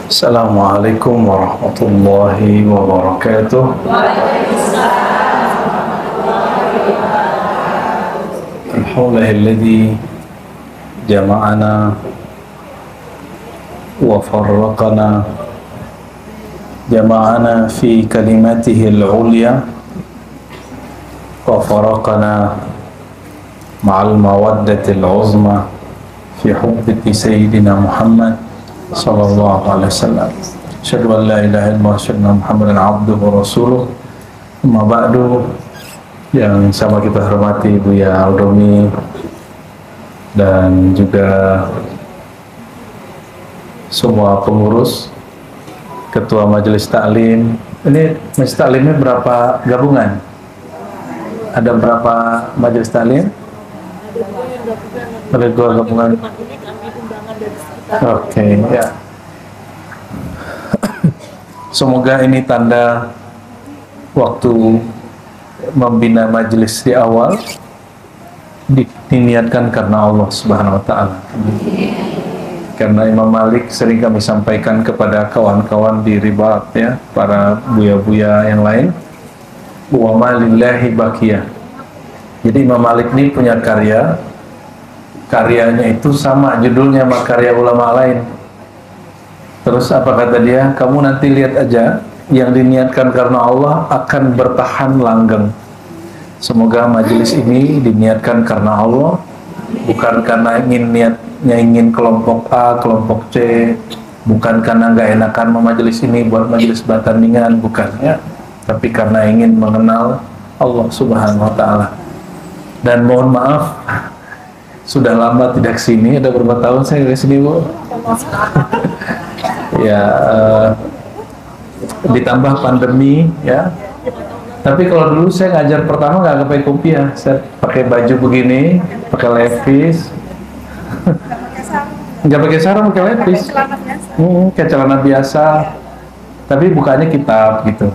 Assalamualaikum warahmatullahi wabarakatuh. Alhamdulillahilladzi jama'ana wa farraqana jama'ana fi kalimatihi al-ulya wa farraqana ma'al mawaddati al-uzma fi hubbati sayyidina Muhammad sallallahu alaihi wasallam. Asyhadu an la ilaha illallah wa asyhadu anna Muhammadan abduhu wa rasuluh. Amma ba'du. Yang sama kita hormati Buya Aldomi dan juga semua pengurus, ketua majelis taklim. Ini majelis taklimnya berapa gabungan? Ada berapa majelis taklim? Ada dua gabungan. Oke, ya. Semoga ini tanda waktu membina majelis di awal diniatkan karena Allah Subhanahu wa taala. Karena Imam Malik sering kami sampaikan kepada kawan-kawan di Ribat, ya, para buya-buya yang lain, wa ma lillahi baqiyah. Jadi Imam Malik ini punya karyanya itu sama judulnya sama karya ulama lain. Terus apa kata dia? Kamu nanti lihat aja, yang diniatkan karena Allah akan bertahan langgeng. Semoga majelis ini diniatkan karena Allah, bukan karena ingin kelompok A, kelompok C, bukan karena nggak enakan majelis ini buat majelis batandingan, bukan, ya, tapi karena ingin mengenal Allah Subhanahu wa taala. Dan mohon maaf, sudah lama tidak kesini. Ada berapa tahun saya kesini, Bu? Ya, ditambah pandemi, ya. Tapi kalau dulu saya ngajar pertama nggak pakai kopiah, saya pakai baju begini, pakai levis, nggak pakai sarung, pakai levis, kayak celana biasa. Tapi bukannya kitab gitu.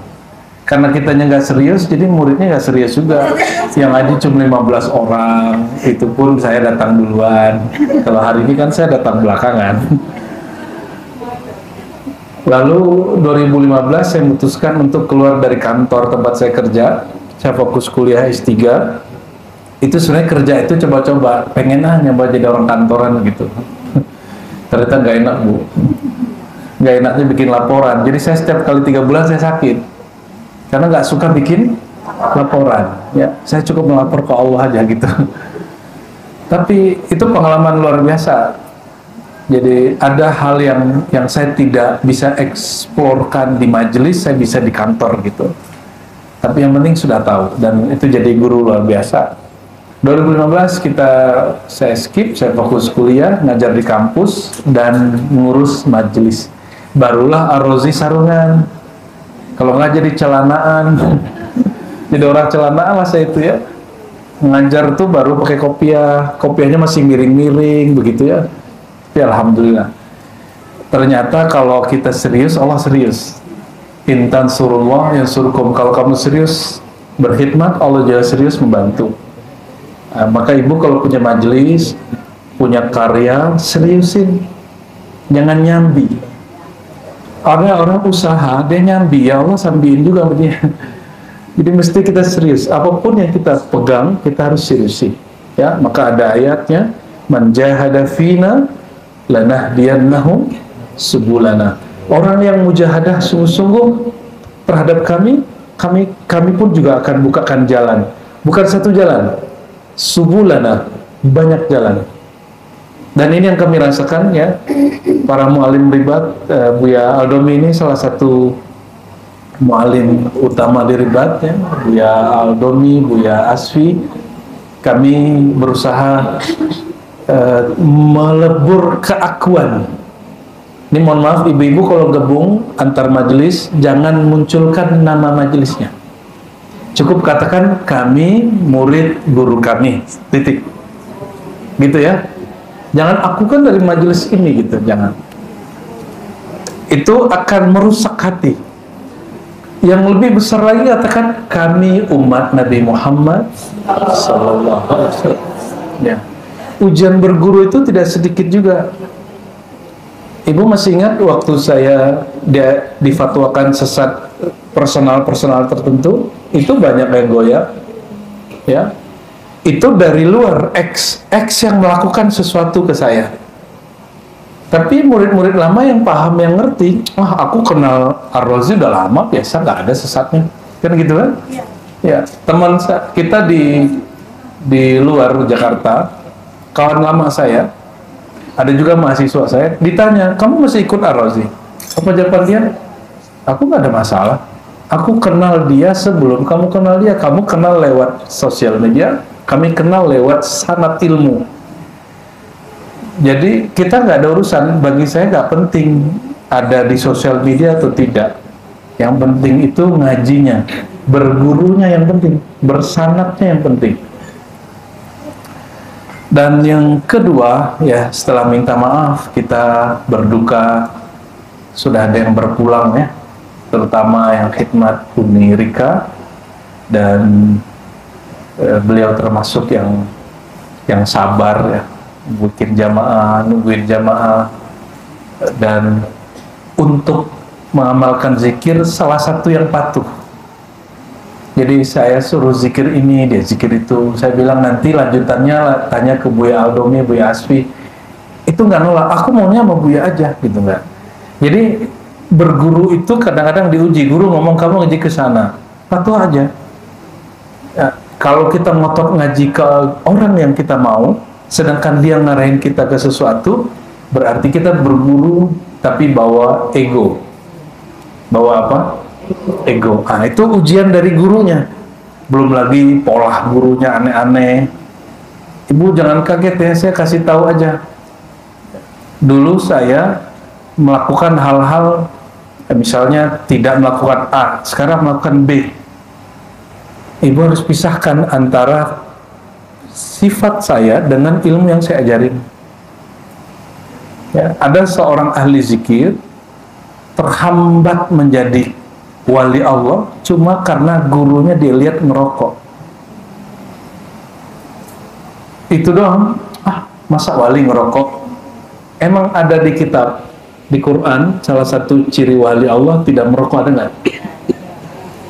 Karena kitanya nggak serius, jadi muridnya nggak serius juga. Yang ngaji cuma 15 orang, itu pun saya datang duluan. Kalau hari ini kan saya datang belakangan. Lalu 2015 saya memutuskan untuk keluar dari kantor tempat saya kerja. Saya fokus kuliah S3. Itu sebenarnya kerja itu coba-coba, pengen nyoba jadi orang kantoran gitu. Ternyata nggak enak, Bu. Nggak enaknya bikin laporan. Jadi saya setiap kali 3 bulan saya sakit. Karena nggak suka bikin laporan. Ya, saya cukup melapor ke Allah aja gitu. Tapi itu pengalaman luar biasa. Jadi ada hal yang saya tidak bisa eksplorkan di majelis, saya bisa di kantor gitu. Tapi yang penting sudah tahu, dan itu jadi guru luar biasa. 2015 saya skip, saya fokus kuliah, ngajar di kampus dan ngurus majelis. Barulah Ar-Razi Sarungan. Kalau nggak jadi celanaan, jadi orang celanaan lah saya itu, ya. Ngajar tuh baru pakai kopiahnya masih miring-miring begitu, ya. Ya, alhamdulillah. Ternyata kalau kita serius, Allah serius. Intan surullah yang surukum. Kalau kamu serius berkhidmat, Allah juga serius membantu. Nah, maka ibu kalau punya majelis, punya karya, seriusin. Jangan nyambi. Orang usaha, dia nyambi, ya Allah sambiin juga sama dia. Jadi mesti kita serius. Apapun yang kita pegang, kita harus seriusi. Ya, maka ada ayatnya, man jahada fina lanahdiyannahum subulana. Orang yang mujahadah sungguh-sungguh terhadap kami pun juga akan bukakan jalan. Bukan satu jalan, subulana, banyak jalan. Dan ini yang kami rasakan, ya. Para mu'alim Ribat, Buya Aldomi ini salah satu mu'alim utama di Ribat, ya. Buya Aldomi, Buya Asfi. Kami berusaha melebur keakuan. Ini mohon maaf ibu-ibu kalau gabung antar majelis, jangan munculkan nama majelisnya. Cukup katakan kami murid guru kami, titik. Gitu, ya. Jangan aku kan dari majelis ini gitu, jangan. Itu akan merusak hati. Yang lebih besar lagi katakan kami umat Nabi Muhammad sallallahu alaihi wasallam. Ya. Ujian berguru itu tidak sedikit juga. Ibu masih ingat waktu saya dia difatwakan sesat personal tertentu, itu banyak yang goyah, ya. Itu dari luar, X yang melakukan sesuatu ke saya. Tapi murid-murid lama yang paham, yang ngerti, aku kenal Ar-Razi udah lama, biasa nggak ada sesatnya, kan gitu kan? Ya. Ya, teman kita di luar Jakarta, kawan lama saya, ada juga mahasiswa saya, ditanya, kamu masih ikut Ar-Razi? Apa jawaban dia? Aku nggak ada masalah. Aku kenal dia sebelum kamu kenal dia. Kamu kenal lewat sosial media, kami kenal lewat sanad ilmu. Jadi kita nggak ada urusan. Bagi saya nggak penting ada di sosial media atau tidak. Yang penting itu ngajinya, bergurunya yang penting, bersanadnya yang penting. Dan yang kedua, ya setelah minta maaf, kita berduka, sudah ada yang berpulang ya, terutama yang khidmat Uni Rika, dan beliau termasuk yang sabar ya, bikin jamaah, nungguin jamaah, dan untuk mengamalkan zikir salah satu yang patuh. Jadi saya suruh zikir ini, dia zikir itu. Saya bilang nanti lanjutannya tanya ke Buya Aldomi, Buya Asfi. Itu nggak nolak, aku maunya sama Buya aja, gitu nggak. Jadi berguru itu kadang-kadang diuji, guru ngomong kamu ngaji ke sana, patuh aja. Ya, kalau kita ngotot ngaji ke orang yang kita mau, sedangkan dia ngarahin kita ke sesuatu, berarti kita berguru tapi bawa ego. Bawa apa? Ego. Nah, itu ujian dari gurunya. Belum lagi pola gurunya aneh-aneh. Ibu jangan kaget ya, saya kasih tahu aja. Dulu saya melakukan hal-hal, misalnya tidak melakukan A, sekarang melakukan B. Ibu harus pisahkan antara sifat saya dengan ilmu yang saya ajarin. Ya, ada seorang ahli zikir terhambat menjadi wali Allah cuma karena gurunya dilihat ngerokok. Itu doang. Masa wali ngerokok? Emang ada di kitab, di Quran, salah satu ciri wali Allah tidak merokok, ada nggak?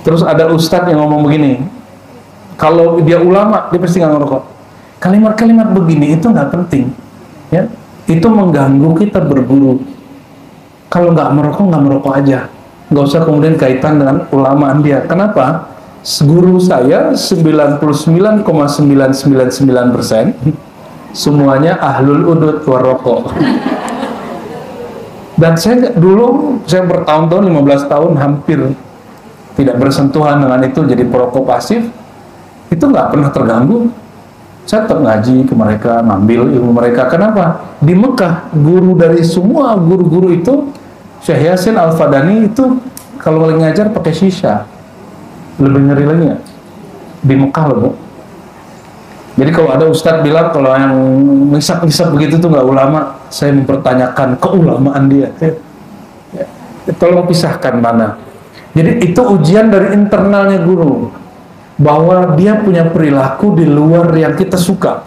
Terus ada ustadz yang ngomong begini, kalau dia ulama dia pasti nggak ngerokok. Kalimat-kalimat begini itu nggak penting, ya. Itu mengganggu kita berguru. Kalau nggak merokok aja, nggak usah kemudian kaitan dengan ulamaan dia. Kenapa? Guru saya 99,999% semuanya ahlul udud warokok. Dan saya dulu, saya bertahun-tahun, 15 tahun hampir tidak bersentuhan dengan itu, jadi perokok pasif. Itu nggak pernah terganggu. Saya tetap ngaji ke mereka, ngambil ilmu mereka. Kenapa? Di Mekah, guru dari semua guru-guru itu, Syekh Yasin Al-Fadani itu kalau lagi ngajar pakai shisha. Lebih ngeri lagi nggak? Di Mekah loh, Bu. Jadi kalau ada ustadz bilang kalau yang ngisap-ngisap begitu tuh nggak ulama, saya mempertanyakan keulamaan dia. Ya. Tolong pisahkan mana. Jadi itu ujian dari internalnya guru, bahwa dia punya perilaku di luar yang kita suka.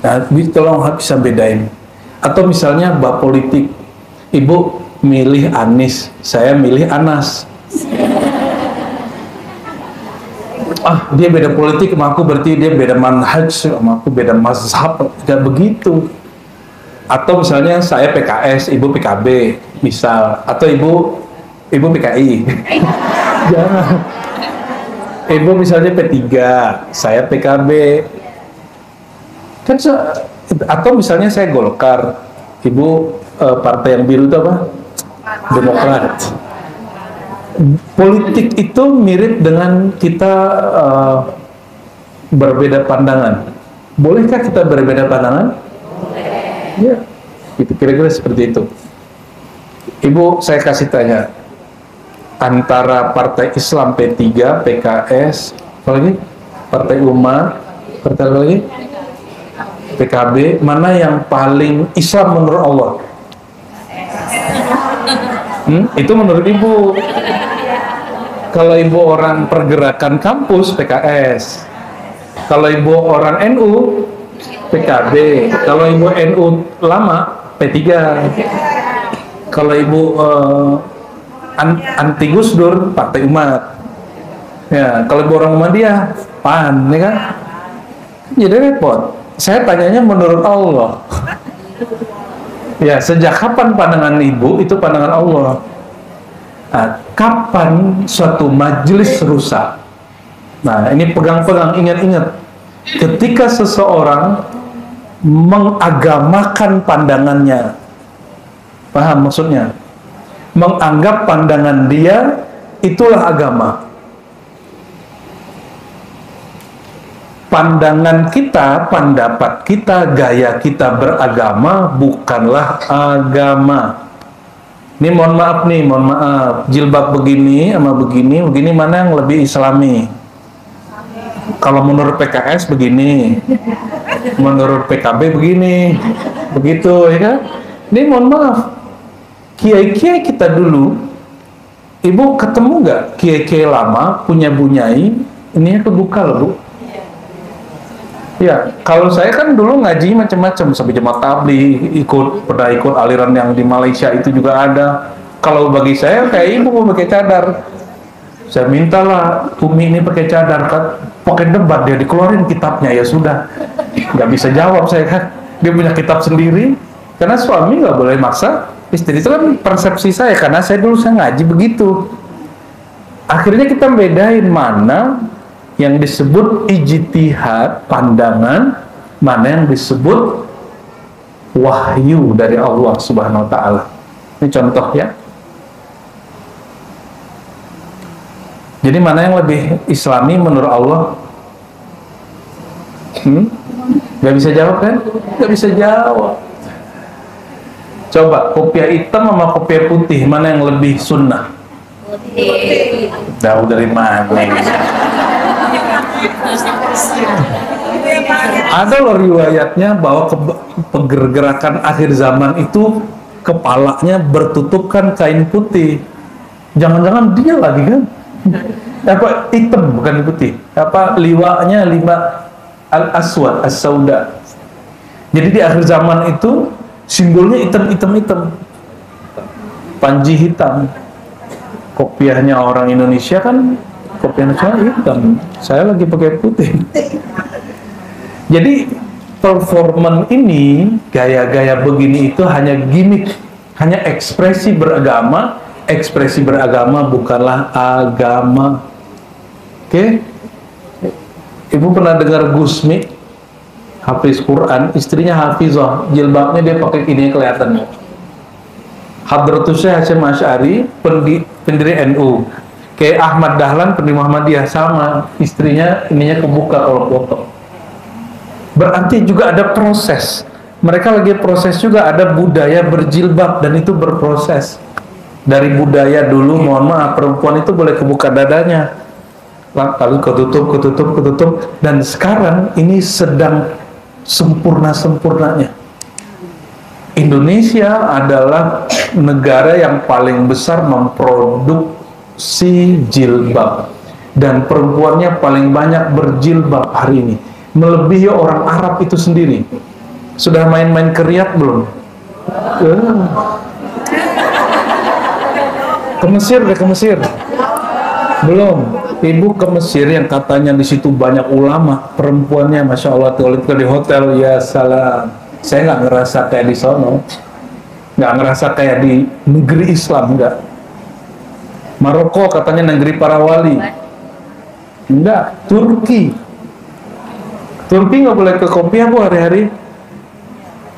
Nah, tolong bisa bedain. Atau misalnya bab politik, ibu milih Anies, saya milih Anas. Dia beda politik sama aku, berarti dia beda manhaj sama aku, beda mazhab. Gak begitu. Atau misalnya saya PKS, ibu PKB, misal. Atau ibu PKI. Jangan. Ibu misalnya P3, saya PKB. Kan atau misalnya saya Golkar, ibu partai yang biru itu apa? Demokrat. Politik itu mirip dengan kita berbeda pandangan. Bolehkah kita berbeda pandangan? Boleh. Ya, gitu, kira-kira seperti itu. Ibu, saya kasih tanya, antara Partai Islam P3, PKS, apa lagi? Partai Umat, partai apa lagi? PKB, mana yang paling Islam menurut Allah? Itu menurut ibu. Kalau ibu orang pergerakan kampus, PKS. Kalau ibu orang NU, PKB. Kalau ibu NU lama, P3. Kalau ibu anti Gus Dur, Partai Umat. Ya, kalau ibu orang Muhammadiyah, PAN, ya kan? Jadi repot. Saya tanyanya menurut Allah. Ya, sejak kapan pandangan ibu itu pandangan Allah? Nah, kapan suatu majelis rusak? Nah, ini pegang-pegang, ingat-ingat. Ketika seseorang mengagamakan pandangannya, paham maksudnya? Menganggap pandangan dia itulah agama. Pandangan kita, pendapat kita, gaya kita beragama bukanlah agama. Ini mohon maaf, jilbab begini sama begini mana yang lebih islami? Kalau menurut PKS begini, menurut PKB begini, begitu ya kan? Ini mohon maaf, kiai-kiai kita dulu, ibu ketemu nggak kiai-kiai lama punya bunyai? Ini kebuka loh bu. Ya, kalau saya kan dulu ngaji macam-macam sampai jemaat tabligh, pernah ikut aliran yang di Malaysia itu juga ada. Kalau bagi saya kayak ibu mau pakai cadar, saya mintalah Umi ini pakai cadar kan, pakai debat dia dikeluarin kitabnya ya sudah, nggak bisa jawab saya kan, dia punya kitab sendiri, karena suami nggak boleh maksa istri, itu kan persepsi saya karena saya dulu saya ngaji begitu. Akhirnya kita bedain mana yang disebut ijtihad pandangan, mana yang disebut wahyu dari Allah Subhanahu wa taala. Ini contoh ya. Jadi mana yang lebih islami menurut Allah? Gak bisa jawab kan? Gak bisa jawab. Coba kopiah hitam sama kopiah putih, mana yang lebih sunnah? Putih. Tahu dari mana? Ada loh riwayatnya bahwa pergerakan akhir zaman itu kepalanya bertutupkan kain putih. Jangan-jangan dia lagi kan? Apa hitam bukan putih? Apa liwanya lima al-aswad as-sauda. Jadi di akhir zaman itu simbolnya hitam. Panji hitam. Kopiahnya orang Indonesia kan kopiah nasional hitam, saya lagi pakai putih. Jadi performan ini, gaya-gaya begini itu hanya gimmick, hanya ekspresi beragama. Ekspresi beragama bukanlah agama. Oke? Ibu pernah dengar Gusmi, hafiz Quran, istrinya hafizah, jilbabnya dia pakai ini kelihatannya. Hadratus Syekh Hasyim Asy'ari, pendiri NU. Kayak Ahmad Dahlan, pendiri Muhammadiyah, sama istrinya ininya kebuka kalau foto. Berarti juga ada proses. Mereka lagi proses juga, ada budaya berjilbab dan itu berproses. Dari budaya dulu, mohon maaf, perempuan itu boleh kebuka dadanya, lalu ketutup, dan sekarang ini sedang sempurnanya. Indonesia adalah negara yang paling besar memproduksi jilbab, dan perempuannya paling banyak berjilbab hari ini, melebihi orang Arab itu sendiri. Sudah main-main ke Riyadh belum? Ke Mesir, udah ke Mesir? Belum. Ibu ke Mesir yang katanya di situ banyak ulama, perempuannya masya Allah, di hotel, ya salam. Saya nggak ngerasa kayak di sono, nggak ngerasa kayak di negeri Islam, enggak. Maroko katanya negeri para wali, enggak. Turki nggak boleh ke kopiah bu hari-hari.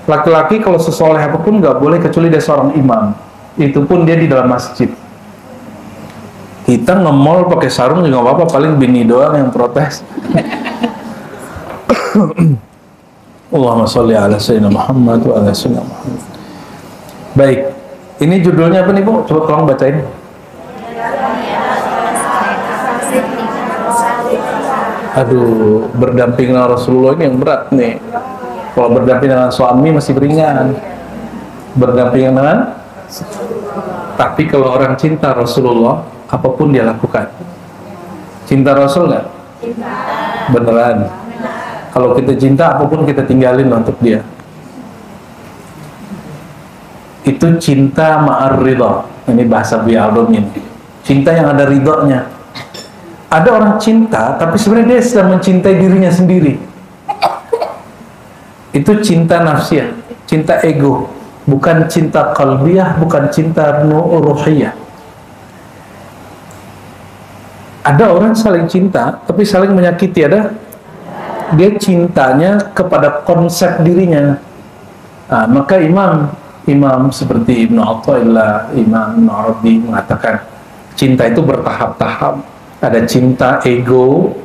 Laki-laki kalau sesoleh apapun nggak boleh kecuali dia seorang imam, itu pun dia di dalam masjid. Kita nge-mall pakai sarung juga nggak apa-apa, paling bini doang yang protes. Allahumma sholli ala sayyidina Muhammad wa ala sayyidina Muhammad. Baik, ini judulnya apa nih bu? Coba tolong bacain. Aduh, berdamping dengan Rasulullah ini yang berat nih. Kalau berdamping dengan suami masih ringan. Berdamping dengan, tapi kalau orang cinta Rasulullah, apapun dia lakukan. Cinta Rasul nggak? Cinta. Beneran. Kalau kita cinta, apapun kita tinggalin untuk dia. itu cinta ma'ar ridha. Ini bahasa Bi'alum ini. Cinta yang ada ridhonya. Ada orang cinta, tapi sebenarnya dia sedang mencintai dirinya sendiri. Itu cinta nafsiyah, cinta ego. Bukan cinta qalbiyah, bukan cinta ruhiyah. Ada orang saling cinta, tapi saling menyakiti. Ada? Dia cintanya kepada konsep dirinya. Maka imam seperti Ibnu Athaillah, Imam Ibnu Arabi mengatakan cinta itu bertahap-tahap. Ada cinta ego,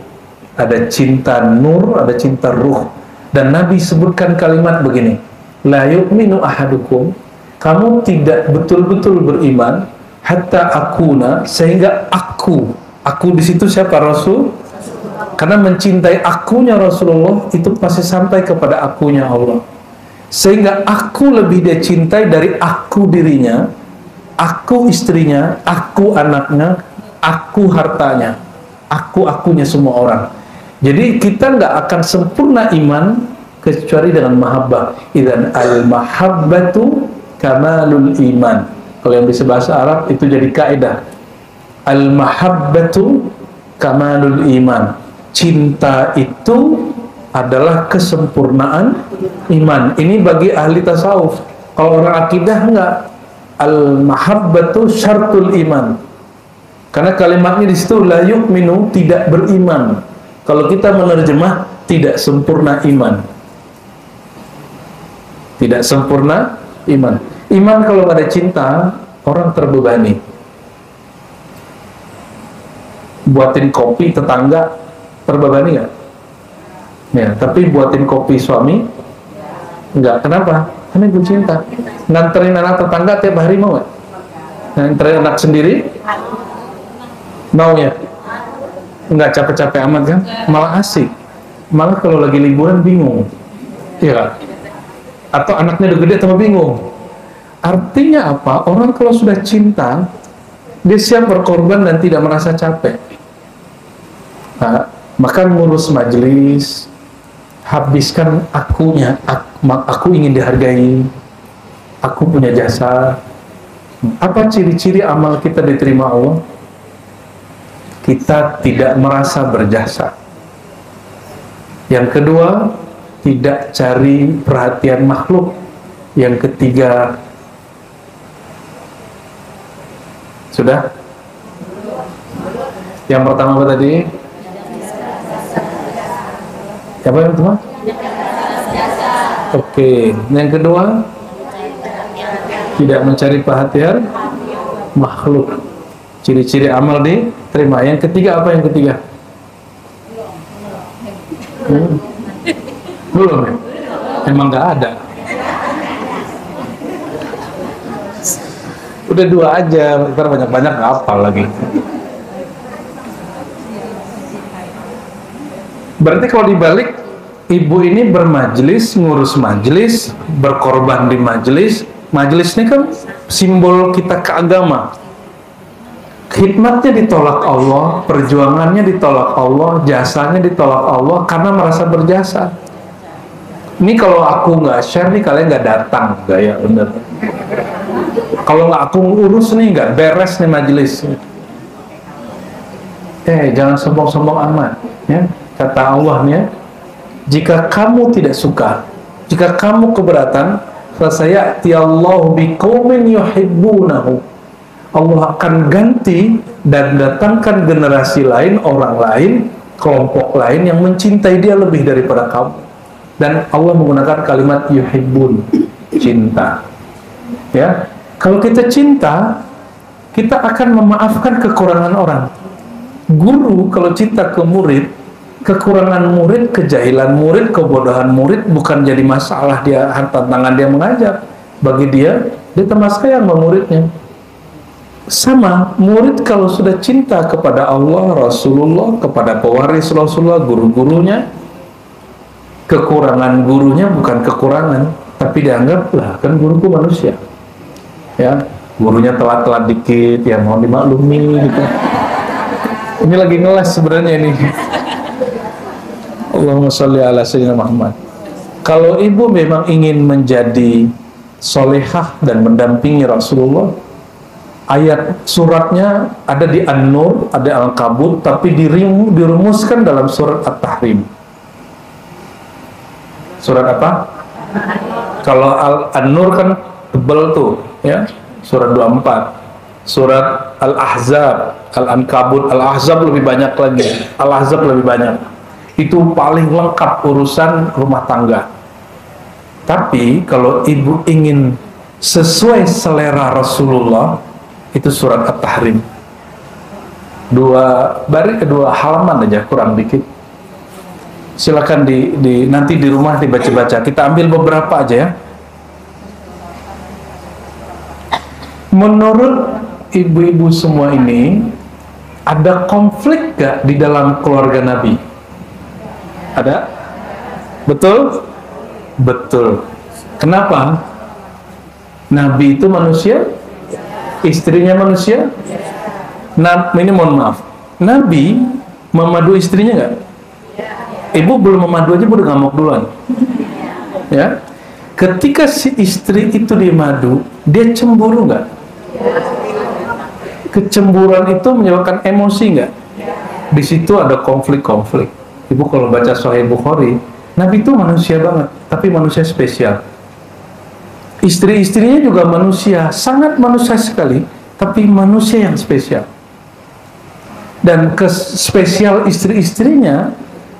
ada cinta nur, ada cinta ruh. Dan Nabi sebutkan kalimat begini, la yu'minu ahadukum, kamu tidak betul-betul beriman hatta akuna, sehingga aku di situ siapa? Rasul. Karena mencintai akunya Rasulullah itu pasti sampai kepada akunya Allah. Sehingga aku lebih dia cintai dari aku dirinya, aku istrinya, aku anaknya, aku hartanya, akunya semua orang. Jadi kita nggak akan sempurna iman kecuali dengan mahabbah. Idzan al-mahabbatu kamalul iman. Kalau yang bisa bahasa Arab itu jadi kaidah. Al-mahabbatu kamalul iman. Cinta itu adalah kesempurnaan iman. Ini bagi ahli tasawuf. Kalau orang akidah enggak. Al-mahabbatu syartul iman. Karena kalimatnya di situ la yu'minu, tidak beriman. Kalau kita menerjemah tidak sempurna iman. Tidak sempurna iman. Iman kalau ada cinta, orang terbebani. Buatin kopi tetangga terbebani nggak? Ya, tapi buatin kopi suami enggak. Kenapa? Karena gue cinta. Nganterin anak tetangga tiap hari mau nggak? Nganterin anak sendiri mau ya? Enggak capek-capek amat kan? Malah asik. Malah kalau lagi liburan bingung. Iya. Atau anaknya udah gede tambah bingung. Artinya apa? Orang kalau sudah cinta, dia siap berkorban dan tidak merasa capek. Maka ngurus majelis, habiskan akunya, aku ingin dihargai, aku punya jasa. Apa ciri-ciri amal kita diterima Allah? Kita tidak merasa berjasa. Yang kedua, tidak cari perhatian makhluk. Yang ketiga, sudah? Yang pertama apa tadi? Apa yang pertama? Oke. Yang kedua, tidak mencari perhatian makhluk. Ciri-ciri amal diterima. Yang ketiga apa yang ketiga? Belum ya? Emang nggak ada. Udah dua aja, ntar banyak-banyak hafal lagi. Berarti kalau dibalik, ibu ini bermajelis, ngurus majelis, berkorban di majelis. Majelis ini kan simbol kita ke agama. Khidmatnya ditolak Allah, perjuangannya ditolak Allah, jasanya ditolak Allah karena merasa berjasa. Ini kalau aku nggak share nih, kalian nggak datang, gaya bener. Kalau nggak aku urus nih, nggak beres nih majelis. Jangan sombong-sombong amat, ya. Kata Allah nih, jika kamu tidak suka, jika kamu keberatan, fasayati Allahu biqaumin yuhibbunahu. Allah akan ganti dan datangkan generasi lain, orang lain, kelompok lain yang mencintai dia lebih daripada kamu. Dan Allah menggunakan kalimat yuhibbun, cinta. Ya, kalau kita cinta, kita akan memaafkan kekurangan orang. Guru kalau cinta ke murid, kekurangan murid, kejahilan murid, kebodohan murid bukan jadi masalah dia, tantangan dia mengajar. Bagi dia tambah sayang sama muridnya. Sama, murid kalau sudah cinta kepada Allah, Rasulullah, kepada pewaris Rasulullah, guru-gurunya, kekurangan gurunya bukan kekurangan, tapi dianggaplah kan guruku manusia. Ya, gurunya telat-telat dikit, ya mohon dimaklumi gitu. Ini lagi ngeles sebenarnya ini. Allahumma sholli ala sayyidina Muhammad. Kalau ibu memang ingin menjadi solehah dan mendampingi Rasulullah. Ayat suratnya ada di An-Nur, ada Al-Kabut, tapi dirumuskan dalam surat At-Tahrim. Surat apa? Kalau An-Nur kan tebal tuh, ya, surat 24. Surat Al-Ahzab, Al-Ankabut, Al-Ahzab lebih banyak lagi. Al-Ahzab lebih banyak. Itu paling lengkap urusan rumah tangga. Tapi kalau ibu ingin sesuai selera Rasulullah, itu surat At-Tahrim. Dua halaman aja, kurang dikit. Silakan nanti di rumah dibaca-baca. Kita ambil beberapa aja ya. Menurut ibu-ibu semua ini, ada konflik gak di dalam keluarga Nabi? Ada? Betul? Betul. Kenapa? Nabi itu manusia, istrinya manusia. Ini mohon maaf, Nabi memadu istrinya nggak? Ibu belum memadu aja udah ngamuk duluan. Ya, ketika si istri itu dimadu, dia cemburu nggak? Kecemburuan itu menyebabkan emosi nggak? Di situ ada konflik-konflik. Ibu kalau baca Sahih Bukhari, Nabi itu manusia banget, tapi manusia spesial. Istri-istrinya juga manusia, sangat manusia sekali, tapi manusia yang spesial. Dan spesial istri-istrinya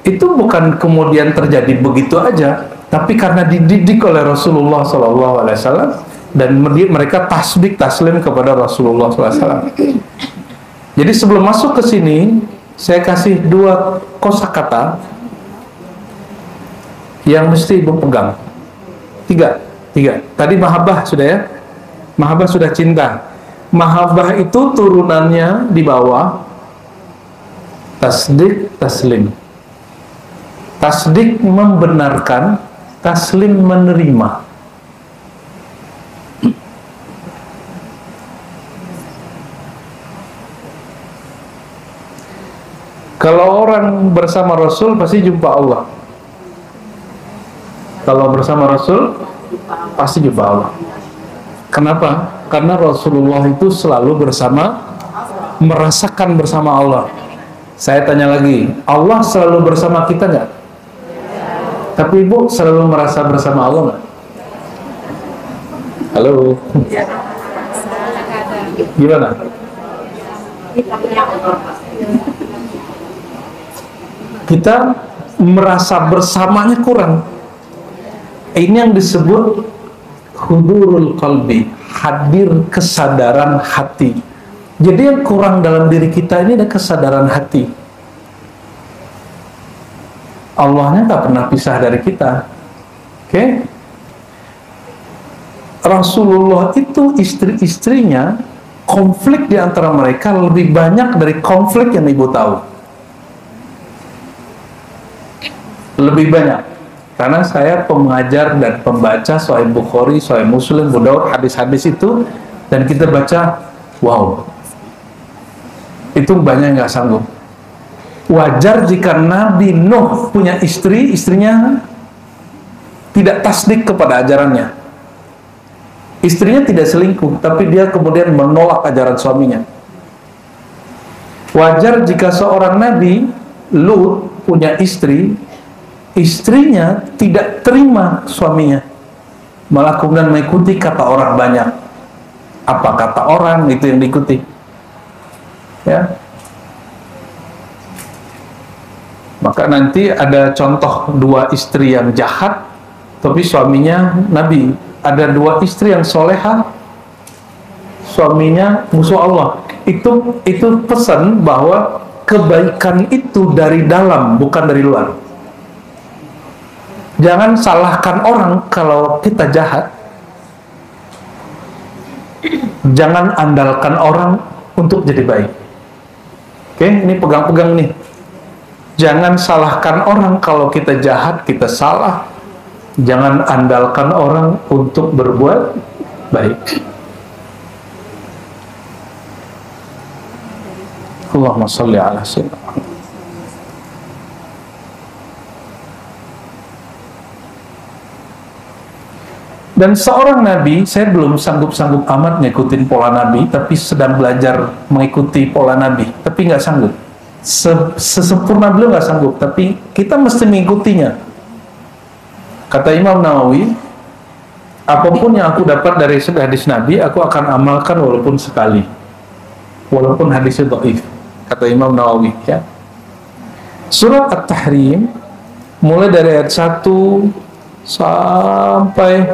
itu bukan kemudian terjadi begitu aja, tapi karena dididik oleh Rasulullah SAW dan mereka taslim kepada Rasulullah SAW. Jadi sebelum masuk ke sini, saya kasih 2 kosakata yang mesti ibu pegang. 3. Tadi mahabbah sudah ya. Mahabbah sudah cinta. Mahabbah itu turunannya di bawah tasdik, taslim. Tasdik membenarkan, taslim menerima. Kalau orang bersama Rasul pasti jumpa Allah. Kalau bersama Rasul pasti jumpa Allah. Kenapa? Karena Rasulullah itu selalu merasakan bersama Allah. Saya tanya lagi, Allah selalu bersama kita nggak? Tapi ibu selalu merasa bersama Allah nggak? Halo? Gimana? Kita merasa bersamanya kurang. Ini yang disebut hudurul qalbi, hadir kesadaran hati. Jadi yang kurang dalam diri kita ini ada kesadaran hati. Allahnya tak pernah pisah dari kita. Oke? Rasulullah itu istri-istrinya, konflik di antara mereka lebih banyak dari konflik yang ibu tahu. Lebih banyak. Karena saya pengajar dan pembaca Sahih Bukhari, Sahih Muslim, Abu Daud, hadis-hadis itu, dan kita baca, wow, itu banyak yang nggak sanggup. Wajar jika Nabi Nuh punya istri, istrinya tidak tasdik kepada ajarannya. Istrinya tidak selingkuh, tapi dia kemudian menolak ajaran suaminya. Wajar jika seorang Nabi Lut punya istri, istrinya tidak terima suaminya, malah kemudian mengikuti kata orang banyak. Apa kata orang itu yang diikuti, ya. Maka nanti ada contoh 2 istri yang jahat tapi suaminya Nabi. Ada 2 istri yang soleha, suaminya musuh Allah. Itu pesan bahwa kebaikan itu dari dalam, bukan dari luar. Jangan salahkan orang kalau kita jahat. Jangan andalkan orang untuk jadi baik. Oke, ini pegang-pegang nih. Jangan salahkan orang kalau kita jahat, kita salah. Jangan andalkan orang untuk berbuat baik. Allahumma sholli ala sayyidina Muhammad. Dan seorang nabi, saya belum sanggup-sanggup amat ngikutin pola nabi, tapi sedang belajar mengikuti pola nabi, tapi nggak sanggup. Sesempurna beliau nggak sanggup, tapi kita mesti mengikutinya. Kata Imam Nawawi, apapun yang aku dapat dari hadis nabi, aku akan amalkan walaupun sekali, walaupun hadisnya dhaif. Kata Imam Nawawi, ya. Surat At-Tahrim mulai dari ayat 1 sampai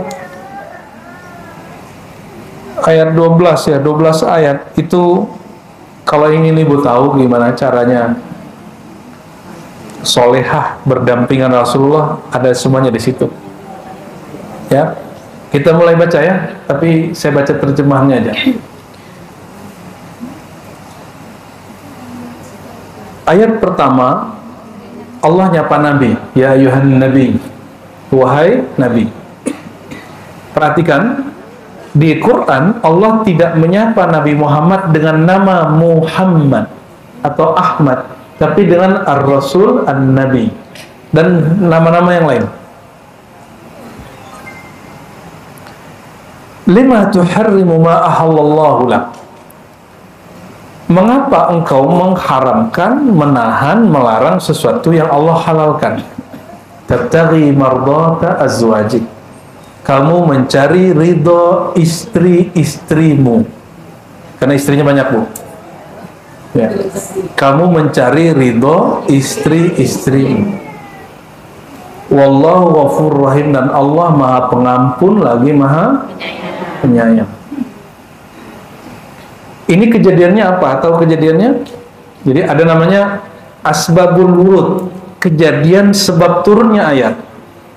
ayat 12 ya, 12 ayat itu. Kalau ingin ibu tahu gimana caranya solehah berdampingan Rasulullah, ada semuanya di situ. Ya, kita mulai baca ya, tapi saya baca terjemahannya aja. Ayat pertama, Allah nyapa Nabi, ya ayuhan Nabi, wahai Nabi. Perhatikan, di Quran Allah tidak menyapa Nabi Muhammad dengan nama Muhammad atau Ahmad, tapi dengan Ar-Rasul An-Nabi dan nama-nama yang lain. Lima tuharrimu ma ahallallahu lak. Mengapa engkau mengharamkan, menahan, melarang sesuatu yang Allah halalkan? Tabtaghi mardata azwajik. Kamu mencari ridho istri-istrimu, karena istrinya banyak, Bu. Ya. Kamu mencari ridho istri-istrimu. Wallahu ghafurur rahim, dan Allah Maha Pengampun lagi Maha Penyayang. Ini kejadiannya apa? Tahu kejadiannya? Jadi ada namanya asbabul wurud, kejadian sebab turunnya ayat.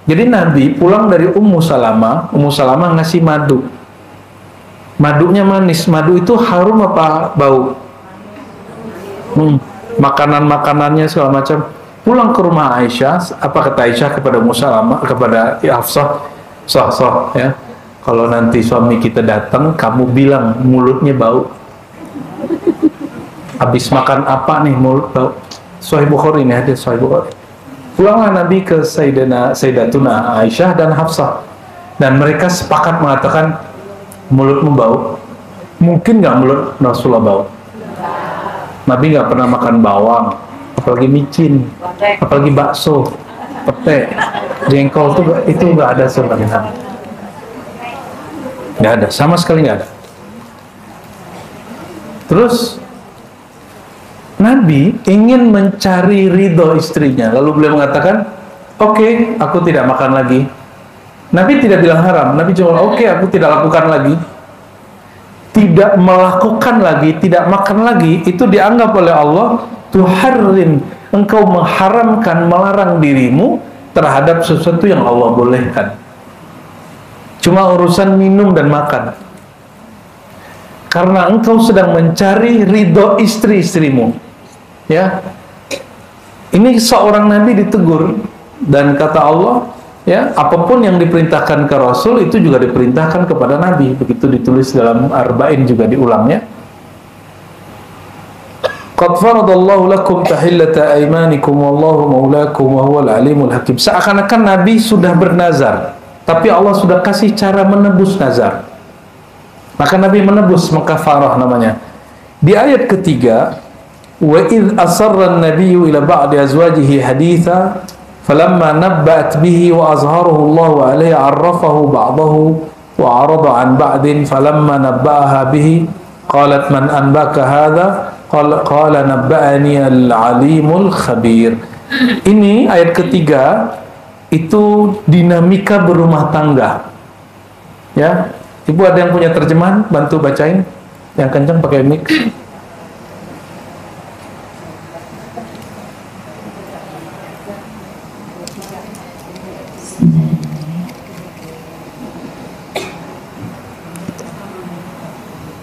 Jadi Nabi pulang dari Ummu Salamah ngasih madu. Madunya manis. Madu itu harum apa bau? Makanan-makanannya segala macam. Pulang ke rumah Aisyah, apa kata Aisyah kepada Ummu Salamah, kepada Hafsah, soh ya. Kalau nanti suami kita datang, kamu bilang mulutnya bau. Habis makan apa nih mulut bau? Sahih Bukhari ini, hadis Sahih Bukhari. Pulanglah Nabi ke Sayyidatuna Aisyah dan Hafsah, dan mereka sepakat mengatakan mulutmu bau. Mungkin nggak mulut Rasulullah bau? Nabi nggak pernah makan bawang, apalagi micin, apalagi bakso, pete, jengkol, itu nggak ada sebenarnya. Nggak ada, sama sekali nggak ada. Terus Nabi ingin mencari ridho istrinya, lalu beliau mengatakan, oke, aku tidak makan lagi. Nabi tidak bilang haram, Nabi cuma oke, aku tidak lakukan lagi. Tidak melakukan lagi, tidak makan lagi, itu dianggap oleh Allah tuharrim, engkau mengharamkan, melarang dirimu terhadap sesuatu yang Allah bolehkan. Cuma urusan minum dan makan. Karena engkau sedang mencari ridho istri-istrimu. Ya, ini seorang Nabi ditegur, dan kata Allah, ya, apapun yang diperintahkan ke Rasul itu juga diperintahkan kepada Nabi. Begitu ditulis dalam Arba'in juga diulangnya. Qad faradallahu lakum tahillata aymanikum wallahu maulakum wa huwal alimul hakim. Seakan-akan Nabi sudah bernazar, tapi Allah sudah kasih cara menebus nazar. Maka Nabi menebus, mengkafarah namanya. Di ayat ketiga, wa idh asarra an-nabiyyu ila ba'di azwajihi haditha falamma nabba'at bihi wa azharahu Allahu alayhi 'arrafahu ba'dahu wa 'arada 'an ba'din falamma nabba'aha bihi qalat man anbaka hadha qala nabba'ani al-'alimul khabir. Ini ayat ketiga itu dinamika berumah tangga. Ya, Ibu ada yang punya terjemahan, bantu bacain yang kencang pakai mic.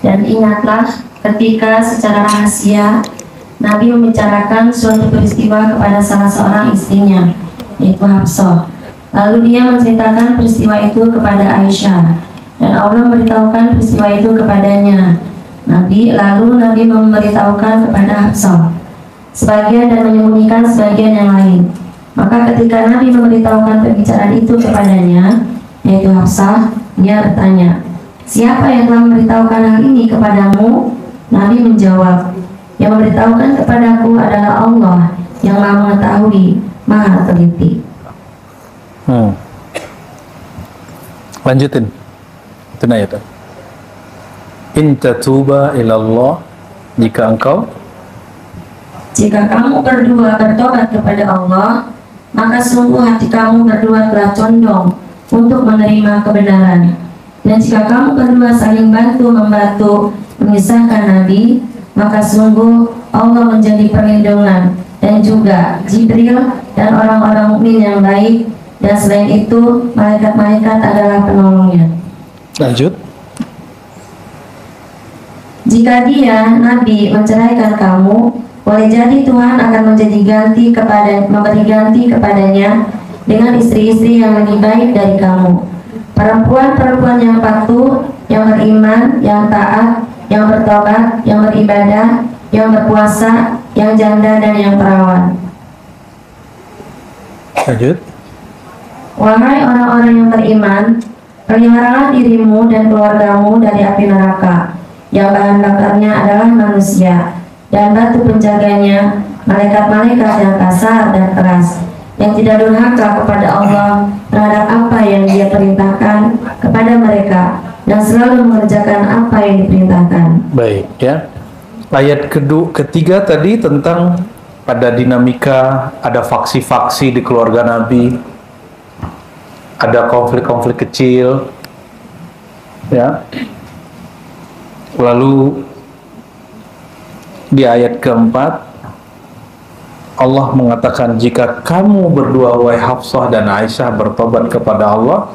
Dan ingatlah ketika secara rahasia Nabi membicarakan suatu peristiwa kepada salah seorang istrinya, yaitu Hafsah. Lalu dia menceritakan peristiwa itu kepada Aisyah, dan Allah memberitahukan peristiwa itu kepadanya. Lalu Nabi memberitahukan kepada Hafsah sebagian dan menyembunyikan sebagian yang lain. Maka ketika Nabi memberitahukan pembicaraan itu kepadanya, yaitu Hafsah, Dia bertanya, siapa yang telah memberitahukan hal ini kepadamu? Nabi menjawab, yang memberitahukan kepadaku adalah Allah yang maha mengetahui, maha teliti. Lanjutin itu ayat. In tatuba ilallah, jika kamu berdua bertobat kepada Allah, maka sungguh hati kamu berdua telah condong untuk menerima kebenaran. Dan jika kamu berdua saling bantu-membantu memisahkan Nabi, maka sungguh Allah menjadi perlindungan, dan juga Jibril dan orang-orang mukmin yang baik, dan selain itu malaikat-malaikat adalah penolongnya. Lanjut. Jika dia, Nabi, menceraikan kamu, boleh jadi Tuhan akan memberi ganti kepadanya dengan istri-istri yang lebih baik dari kamu. Perempuan-perempuan yang patuh, yang beriman, yang taat, yang bertobat, yang beribadah, yang berpuasa, yang janda dan yang perawan. Lanjut. Wahai orang-orang yang beriman, peliharalah dirimu dan keluargamu dari api neraka, yang bahan bakarnya adalah manusia, dan batu penjaganya malaikat-malaikat yang kasar dan keras, yang tidak durhaka kepada Allah terhadap apa yang Dia perintahkan kepada mereka, dan selalu mengerjakan apa yang diperintahkan. Baik, ya. Ayat ketiga tadi tentang ada dinamika, ada faksi-faksi di keluarga Nabi, ada konflik-konflik kecil, ya. Lalu di ayat keempat Allah mengatakan, jika kamu berdua wahai Hafsah dan Aisyah bertobat kepada Allah,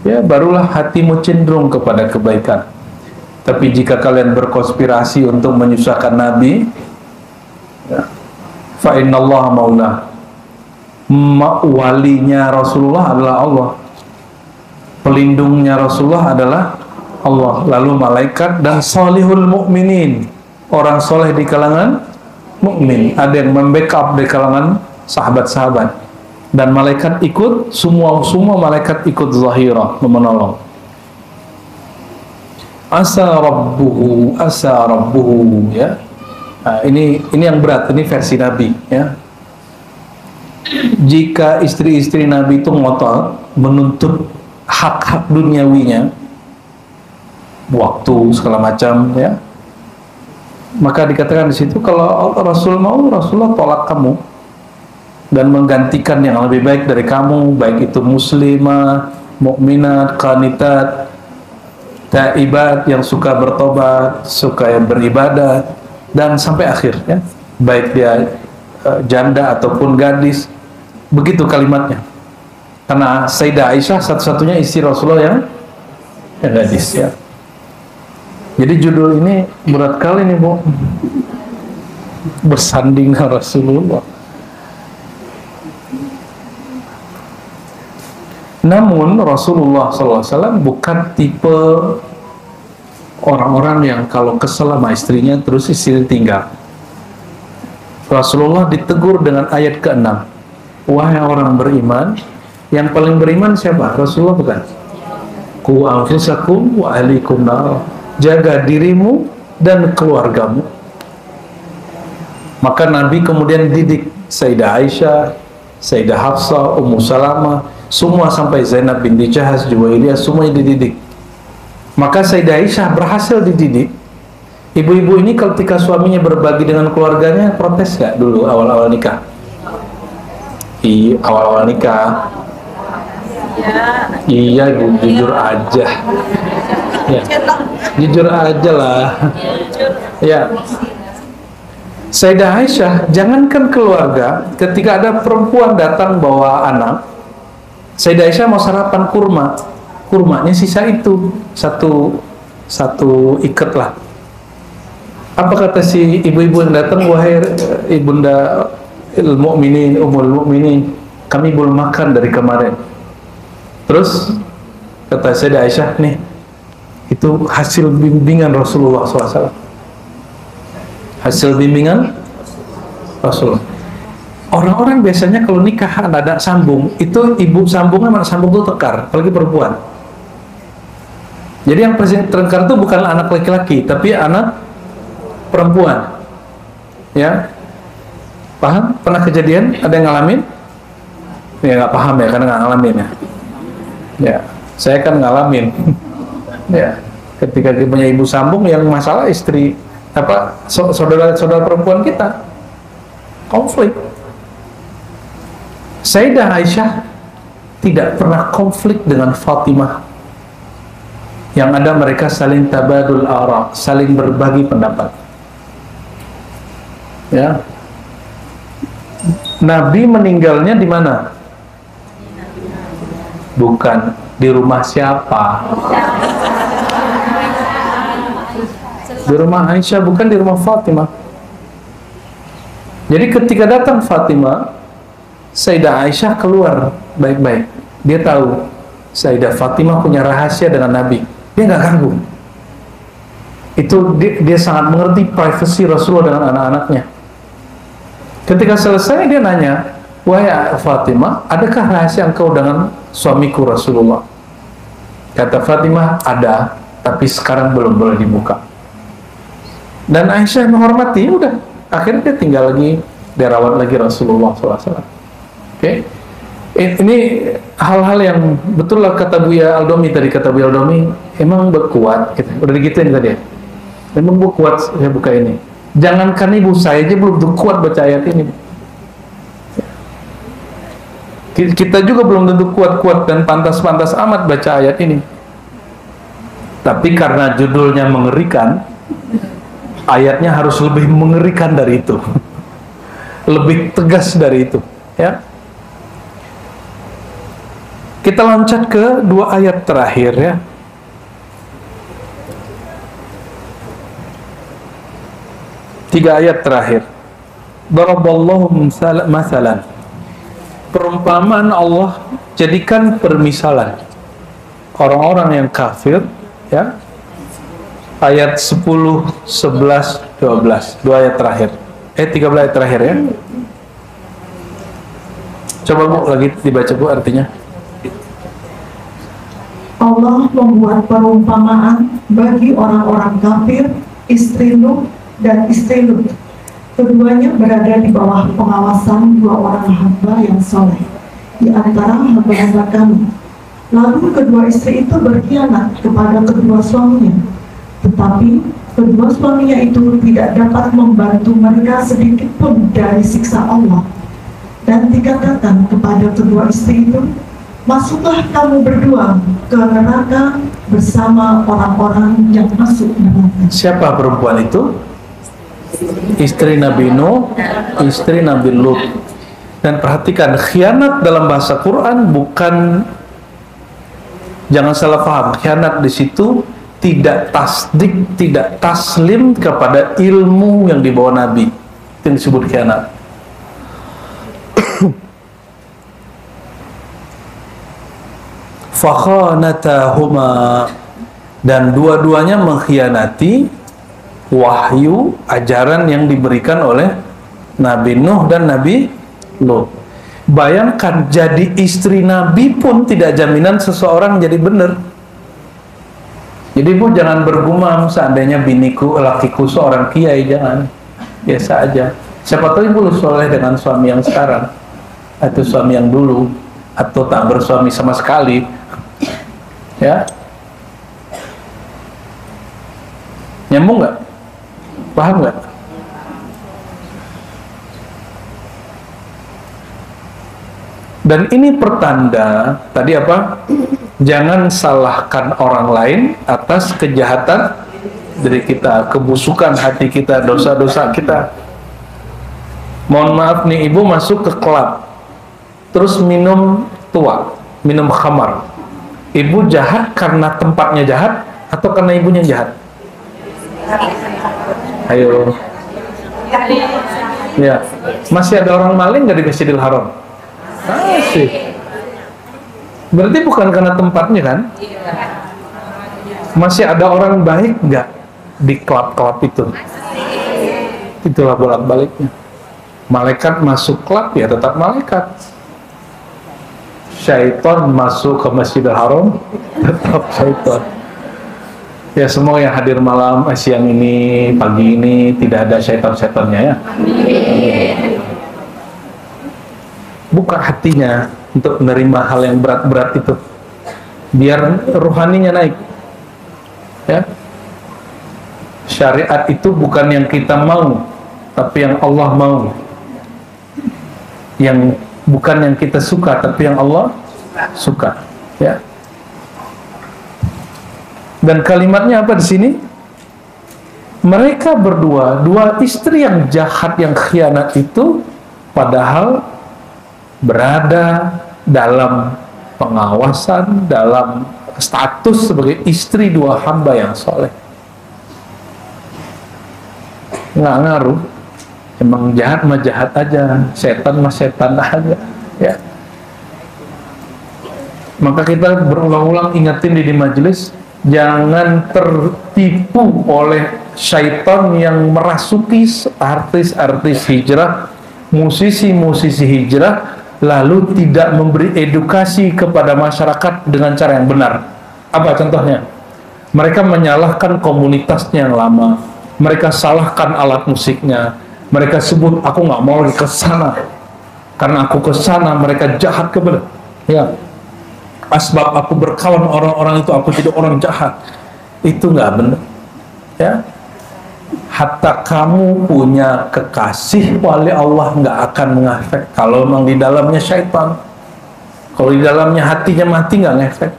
ya barulah hatimu cenderung kepada kebaikan. Tapi jika kalian berkonspirasi untuk menyusahkan Nabi, ya, fa innallaha maulah, walinya Rasulullah adalah Allah, pelindungnya Rasulullah adalah Allah, lalu malaikat dan salihul mukminin, orang soleh di kalangan mukmin, ada yang membackup di kalangan sahabat-sahabat, dan malaikat ikut, semua malaikat ikut zahirah menolong. Asa rabbuhu, ya. Nah, ini yang berat, ini versi Nabi, ya. Jika istri-istri Nabi itu ngotot menuntut hak-hak duniawinya, waktu segala macam, ya, maka dikatakan di situ kalau Rasul mau, Rasulullah tolak kamu dan menggantikan yang lebih baik dari kamu, baik itu muslimah, mukminat, qanitat, taibat, yang suka bertobat, suka yang beribadah, dan sampai akhir, ya, baik dia janda ataupun gadis, begitu kalimatnya. Karena Sayyidah Aisyah satu-satunya istri Rasulullah yang gadis, ya. Jadi judul ini berat kali nih, Bu, bersanding dengan Rasulullah. Namun Rasulullah SAW bukan tipe orang-orang yang kalau kesel sama istrinya terus istrinya tinggal. Rasulullah ditegur dengan ayat ke-6. Wahai orang beriman, yang paling beriman siapa? Rasulullah bukan? Qu anfusakum wa ahlikum nar. Jaga dirimu dan keluargamu. Maka Nabi kemudian didik Sayyidah Aisyah, Sayyidah Hafsah, Ummu Salamah, semua sampai Zainab binti Jahaz, Juwairiyah, semuanya dididik. Maka Sayyidah Aisyah berhasil dididik. Ibu-ibu ini ketika suaminya berbagi dengan keluarganya, protes gak dulu awal-awal nikah? Awal-awal nikah. Iya, jujur aja. Ya, jujur aja lah. Ya. Sayyidah Aisyah, jangankan keluarga, ketika ada perempuan datang bawa anak, Sayyidah Aisyah mau sarapan kurmanya sisa itu satu ikat lah. Apa kata si ibu-ibu yang datang, wahai ibunda mukminin, ummul mukminin, kami belum makan dari kemarin. Terus kata Sayyidah Aisyah, nih, itu hasil bimbingan Rasulullah SAW. Hasil bimbingan Rasulullah. Orang-orang biasanya kalau nikah ada sambung, itu ibu sambungnya, mana sambung itu tekar, apalagi perempuan. Jadi yang bertengkar itu bukan anak laki-laki, tapi anak perempuan. Ya, paham? Pernah kejadian? Ada yang ngalamin? Ya nggak paham ya, karena nggak ngalamin ya. Ya, saya kan ngalamin. Ya, ketika kita punya ibu sambung yang masalah istri apa saudara-saudara perempuan kita konflik. Sayyidah Aisyah tidak pernah konflik dengan Fatimah. Yang ada mereka saling tabadul ara, saling berbagi pendapat. Ya. Nabi meninggalnya di mana? Bukan di rumah siapa? Di rumah Aisyah, bukan di rumah Fatimah. Jadi ketika datang Fatimah, Sayyidah Aisyah keluar baik-baik. Dia tahu Sayyidah Fatimah punya rahasia dengan Nabi. Dia nggak ganggu. Itu dia sangat mengerti privasi Rasulullah dengan anak-anaknya. Ketika selesai dia nanya, wahai Fatimah, adakah rahasia engkau dengan suamiku Rasulullah? Kata Fatimah, ada, tapi sekarang belum boleh dibuka. Dan Aisyah menghormati, udah. Akhirnya dia tinggal lagi, dia rawat lagi Rasulullah SAW. Oke. Ini hal-hal yang betul lah kata Buya Aldomi tadi, kata Buya Aldomi, emang berkuat, gitu. Udah digituin tadi ya. Emang berkuat saya buka ini. Jangankan ibu saya aja belum kuat baca ayat ini. Kita juga belum tentu kuat-kuat dan pantas-pantas amat baca ayat ini. Tapi karena judulnya mengerikan, ayatnya harus lebih mengerikan dari itu. Lebih tegas dari itu, ya. Kita loncat ke 2 ayat terakhir ya. Tiga ayat terakhir. Daraballahu masalan. Perumpamaan Allah jadikan permisalan orang-orang yang kafir, ya. Ayat 10, 11, 12. 2 ayat terakhir. 13 ayat terakhir ya. Coba Bu lagi dibaca Bu artinya. Allah membuat perumpamaan bagi orang-orang kafir, istri Nuh dan istri Lut. Keduanya berada di bawah pengawasan 2 orang hamba yang soleh di antara hamba-hamba kami. Lalu kedua istri itu berkhianat kepada kedua suaminya, tetapi kedua suaminya itu tidak dapat membantu mereka sedikit pun dari siksa Allah. Dan dikatakan kepada kedua istri itu, masuklah kamu berdua ke neraka bersama orang-orang yang masuk neraka. Siapa perempuan itu? Istri Nabi Nuh, istri Nabi Lut. Dan perhatikan, khianat dalam bahasa Quran bukan, jangan salah paham, khianat di situ tidak tasdik, tidak taslim kepada ilmu yang dibawa Nabi. Itu yang disebut khianat. Fakhanatahuma, dan dua-duanya mengkhianati wahyu ajaran yang diberikan oleh Nabi Nuh dan Nabi Lut. Bayangkan, jadi istri Nabi pun tidak jaminan seseorang jadi benar. Jadi Bu jangan bergumam seandainya biniku, lakiku seorang kiai, jangan. Biasa aja. Siapa tahu Ibu soleh dengan suami yang sekarang, atau suami yang dulu, atau tak bersuami sama sekali. Ya, nyambung nggak? Paham nggak? Dan ini pertanda tadi apa? Jangan salahkan orang lain atas kejahatan dari kita, kebusukan hati kita, dosa-dosa kita. Mohon maaf nih, ibu masuk ke klub, terus minum tua, minum khamar. Ibu jahat karena tempatnya jahat atau karena ibunya jahat? Ayo. Ya, masih ada orang maling nggak di Masjidil Haram? Masih. Berarti bukan karena tempatnya kan? Masih ada orang baik nggak di klub-klub itu? Itulah bolak-baliknya. Malaikat masuk klub ya tetap malaikat. Syaitan masuk ke Masjidil Haram tetap syaitan. Ya, semua yang hadir malam, siang ini, pagi ini tidak ada syaitan-syaitannya ya. Buka hatinya untuk menerima hal yang berat-berat itu, biar rohaninya naik. Ya, syariat itu bukan yang kita mau, tapi yang Allah mau. Yang bukan yang kita suka, tapi yang Allah suka. Ya. Dan kalimatnya apa di sini? Mereka berdua, dua istri yang jahat, yang khianat itu, padahal berada dalam pengawasan, dalam status sebagai istri dua hamba yang soleh. Nggak ngaruh, emang jahat mah jahat aja, setan mah setan aja. Ya. Maka kita berulang-ulang ingetin di majelis, jangan tertipu oleh syaitan yang merasuki artis-artis hijrah, musisi-musisi hijrah, lalu tidak memberi edukasi kepada masyarakat dengan cara yang benar. Apa contohnya? Mereka menyalahkan komunitasnya yang lama, mereka salahkan alat musiknya, mereka sebut aku nggak mau lagi ke sana, karena aku ke sana mereka jahat kepada, ya. Asbab aku berkawan orang-orang itu aku jadi orang jahat. Itu nggak benar, ya. Hatta kamu punya kekasih wali Allah nggak akan mengefek kalau memang di dalamnya syaitan. Kalau di dalamnya hatinya mati nggak ngefek.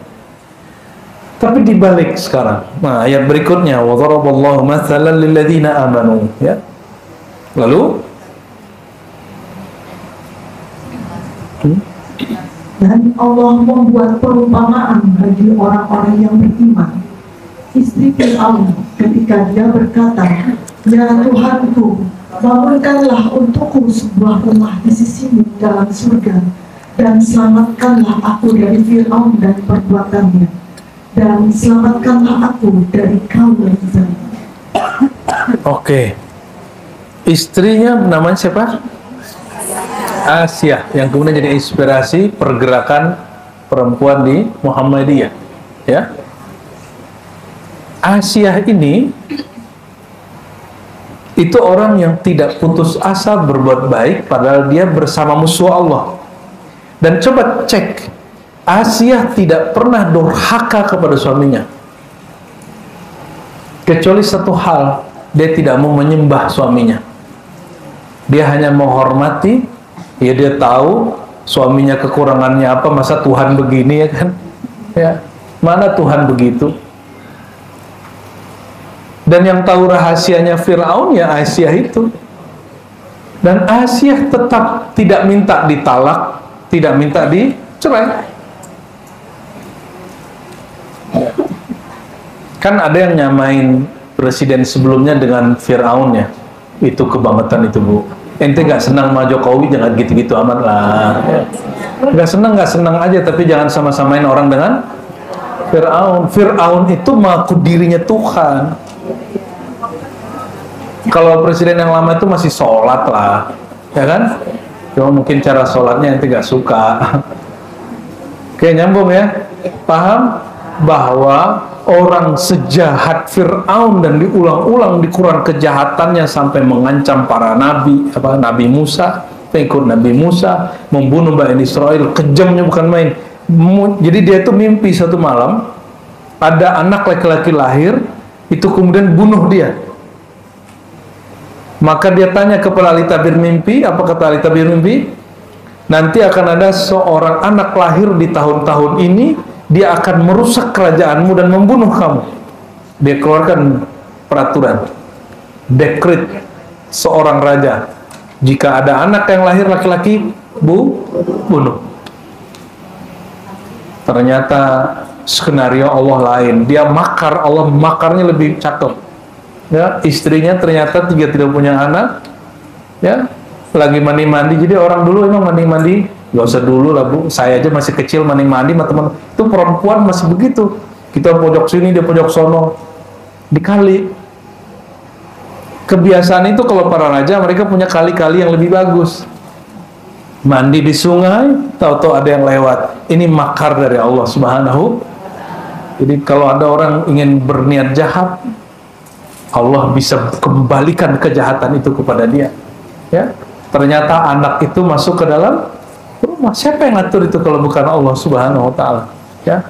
Tapi dibalik sekarang, nah ayat berikutnya, wa daraballahu mathalan lil ladzina amanu, ya. Lalu Dan Allah membuat perumpamaan bagi orang-orang yang beriman. Istri Fir'aun ketika dia berkata, ya Tuhanku, bangunkanlah untukku sebuah rumah di sisimu dalam surga, dan selamatkanlah aku dari Fir'aun dan perbuatannya, dan selamatkanlah aku dari kaum yang zalim. Oke. Istrinya namanya siapa? Asia, yang kemudian jadi inspirasi pergerakan perempuan di Muhammadiyah, ya. Asia ini itu orang yang tidak putus asa berbuat baik padahal dia bersama musuh Allah. Dan coba cek, Asia tidak pernah durhaka kepada suaminya, kecuali satu hal, dia tidak mau menyembah suaminya. Dia hanya menghormati. Ya, dia tahu suaminya kekurangannya apa, masa Tuhan begini, ya kan? Ya, mana Tuhan begitu? Dan yang tahu rahasianya Fir'aun ya Asia itu. Dan Asia tetap tidak minta ditalak, tidak minta dicerai. Kan ada yang nyamain presiden sebelumnya dengan Fir'aun, ya. Itu kebangetan itu, Bu. Ente gak senang sama Jokowi, jangan gitu-gitu amat lah. Gak senang aja, tapi jangan sama-samain orang dengan Fir'aun. Fir'aun itu mengaku dirinya Tuhan. Kalau presiden yang lama itu masih sholat lah, ya kan? Cuma mungkin cara sholatnya ente gak suka. Oke, nyambung ya? Paham? Bahwa orang sejahat Fir'aun dan diulang-ulang di Quran kejahatannya sampai mengancam para nabi, Nabi Musa, pengikut Nabi Musa, membunuh Bani Israel, kejamnya bukan main. Jadi dia itu mimpi satu malam ada anak laki-laki lahir, itu kemudian bunuh dia. Maka dia tanya kepada ahli tabir mimpi, apa kata ahli tabir mimpi? Nanti akan ada seorang anak lahir di tahun-tahun ini, dia akan merusak kerajaanmu dan membunuh kamu. Dia keluarkan peraturan, dekret seorang raja, jika ada anak yang lahir laki-laki, bunuh. Ternyata skenario Allah lain. Dia makar, Allah makarnya lebih cakep. Ya, istrinya ternyata tidak punya anak, ya, lagi mandi-mandi. Jadi orang dulu emang mandi-mandi, gak usah dulu lah, Bu, saya aja masih kecil mandi-mandi sama teman, itu perempuan masih begitu, kita pojok sini, dia pojok sono, dikali. Kebiasaan itu kalau para raja, mereka punya kali-kali yang lebih bagus. Mandi di sungai, tahu-tahu ada yang lewat. Ini makar dari Allah Subhanahu Jadi kalau ada orang ingin berniat jahat, Allah bisa kembalikan kejahatan itu kepada dia. Ya, ternyata anak itu masuk ke dalam rumah. Siapa yang ngatur itu kalau bukan Allah Subhanahu wa taala? Ya.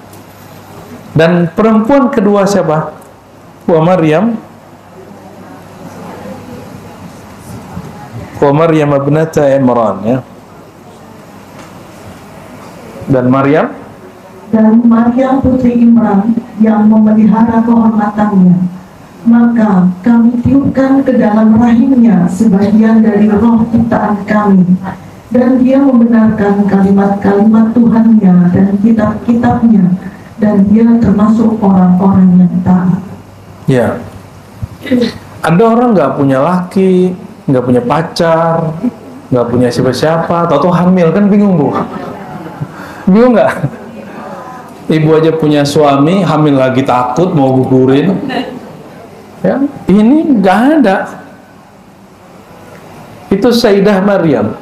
Dan perempuan kedua siapa? Wa Maryam. Wa Maryam ibnata Imran, ya. Dan Maryam putri Imran yang memelihara kehormatannya, maka kami tiupkan ke dalam rahimnya sebagian dari roh ciptaan kami, dan dia membenarkan kalimat-kalimat Tuhannya dan kitab-kitabnya, dan dia termasuk orang-orang yang taat. Ya, ada orang nggak punya laki, nggak punya pacar, nggak punya siapa-siapa, tahu-tahu hamil, kan bingung, Bu? Bingung nggak? Ibu aja punya suami, hamil lagi, takut mau gugurin. Ya, ini nggak ada. Itu Sayyidah Maryam.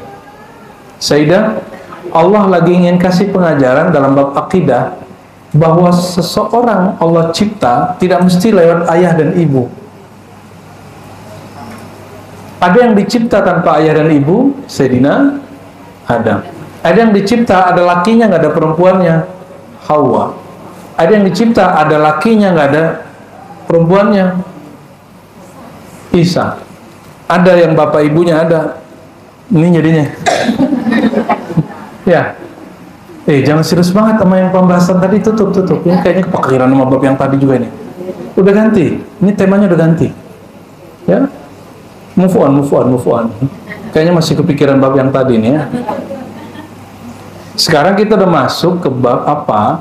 Sayyidah, Allah lagi ingin kasih pengajaran dalam bab akidah bahwa seseorang Allah cipta tidak mesti lewat ayah dan ibu. Ada yang dicipta tanpa ayah dan ibu, Sayyidina Adam. Ada yang dicipta ada lakinya nggak ada perempuannya, Hawa. Ada yang dicipta ada lakinya nggak ada perempuannya, Isa. Ada yang bapak ibunya ada. Ini jadinya. Ya. Jangan serius banget sama yang pembahasan tadi, tutup. Ini kayaknya kepikiran sama bab yang tadi juga ini. Udah ganti. Ini temanya udah ganti. Ya. Move on. Kayaknya masih kepikiran bab yang tadi nih, ya. Sekarang kita udah masuk ke bab apa?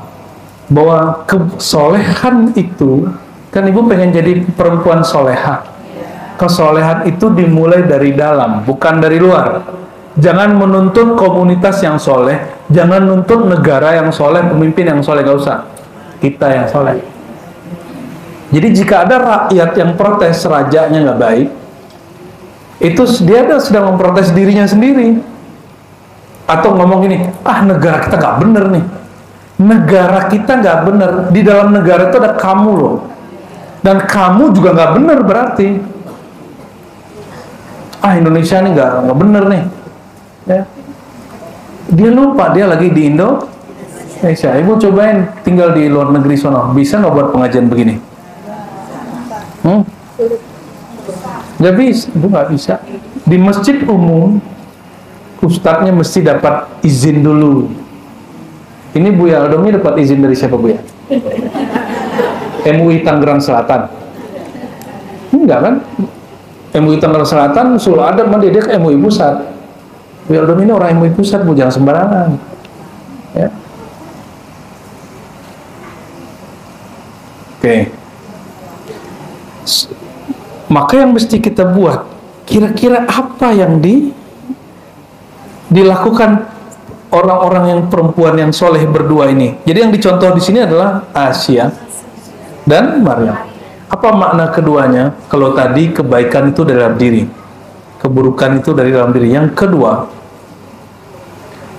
Bahwa kesolehan itu, kan ibu pengen jadi perempuan soleha. Kesolehan itu dimulai dari dalam, bukan dari luar. Jangan menuntut komunitas yang soleh, jangan nuntut negara yang soleh, pemimpin yang soleh, gak usah. Kita yang soleh. Jadi jika ada rakyat yang protes rajanya nggak baik, itu dia sedang memprotes dirinya sendiri. Atau ngomong gini, negara kita nggak bener nih. Negara kita nggak bener. Di dalam negara itu ada kamu loh. Dan kamu juga nggak bener berarti. Indonesia nih nggak bener nih. Ya. Dia lupa dia lagi di Indonesia. Ibu cobain tinggal di luar negeri sono, bisa nggak buat pengajian begini? Nggak bisa, ibu nggak bisa. Di masjid umum, ustadznya mesti dapat izin dulu. Ini Buya Aldomi dapat izin dari siapa, Buya? MUI Tangerang Selatan. Enggak kan? MUI Tangerang Selatan suruh ada mendidik MUI Pusat. Buya Aldomi ini orang MUI Pusat, Bu, jangan sembarangan. Ya. Oke. Maka yang mesti kita buat, kira-kira apa yang dilakukan orang-orang yang perempuan yang soleh berdua ini. Jadi yang dicontoh di sini adalah Asia dan Maryam. Apa makna keduanya? Kalau tadi kebaikan itu dari dalam diri, keburukan itu dari dalam diri. Yang kedua,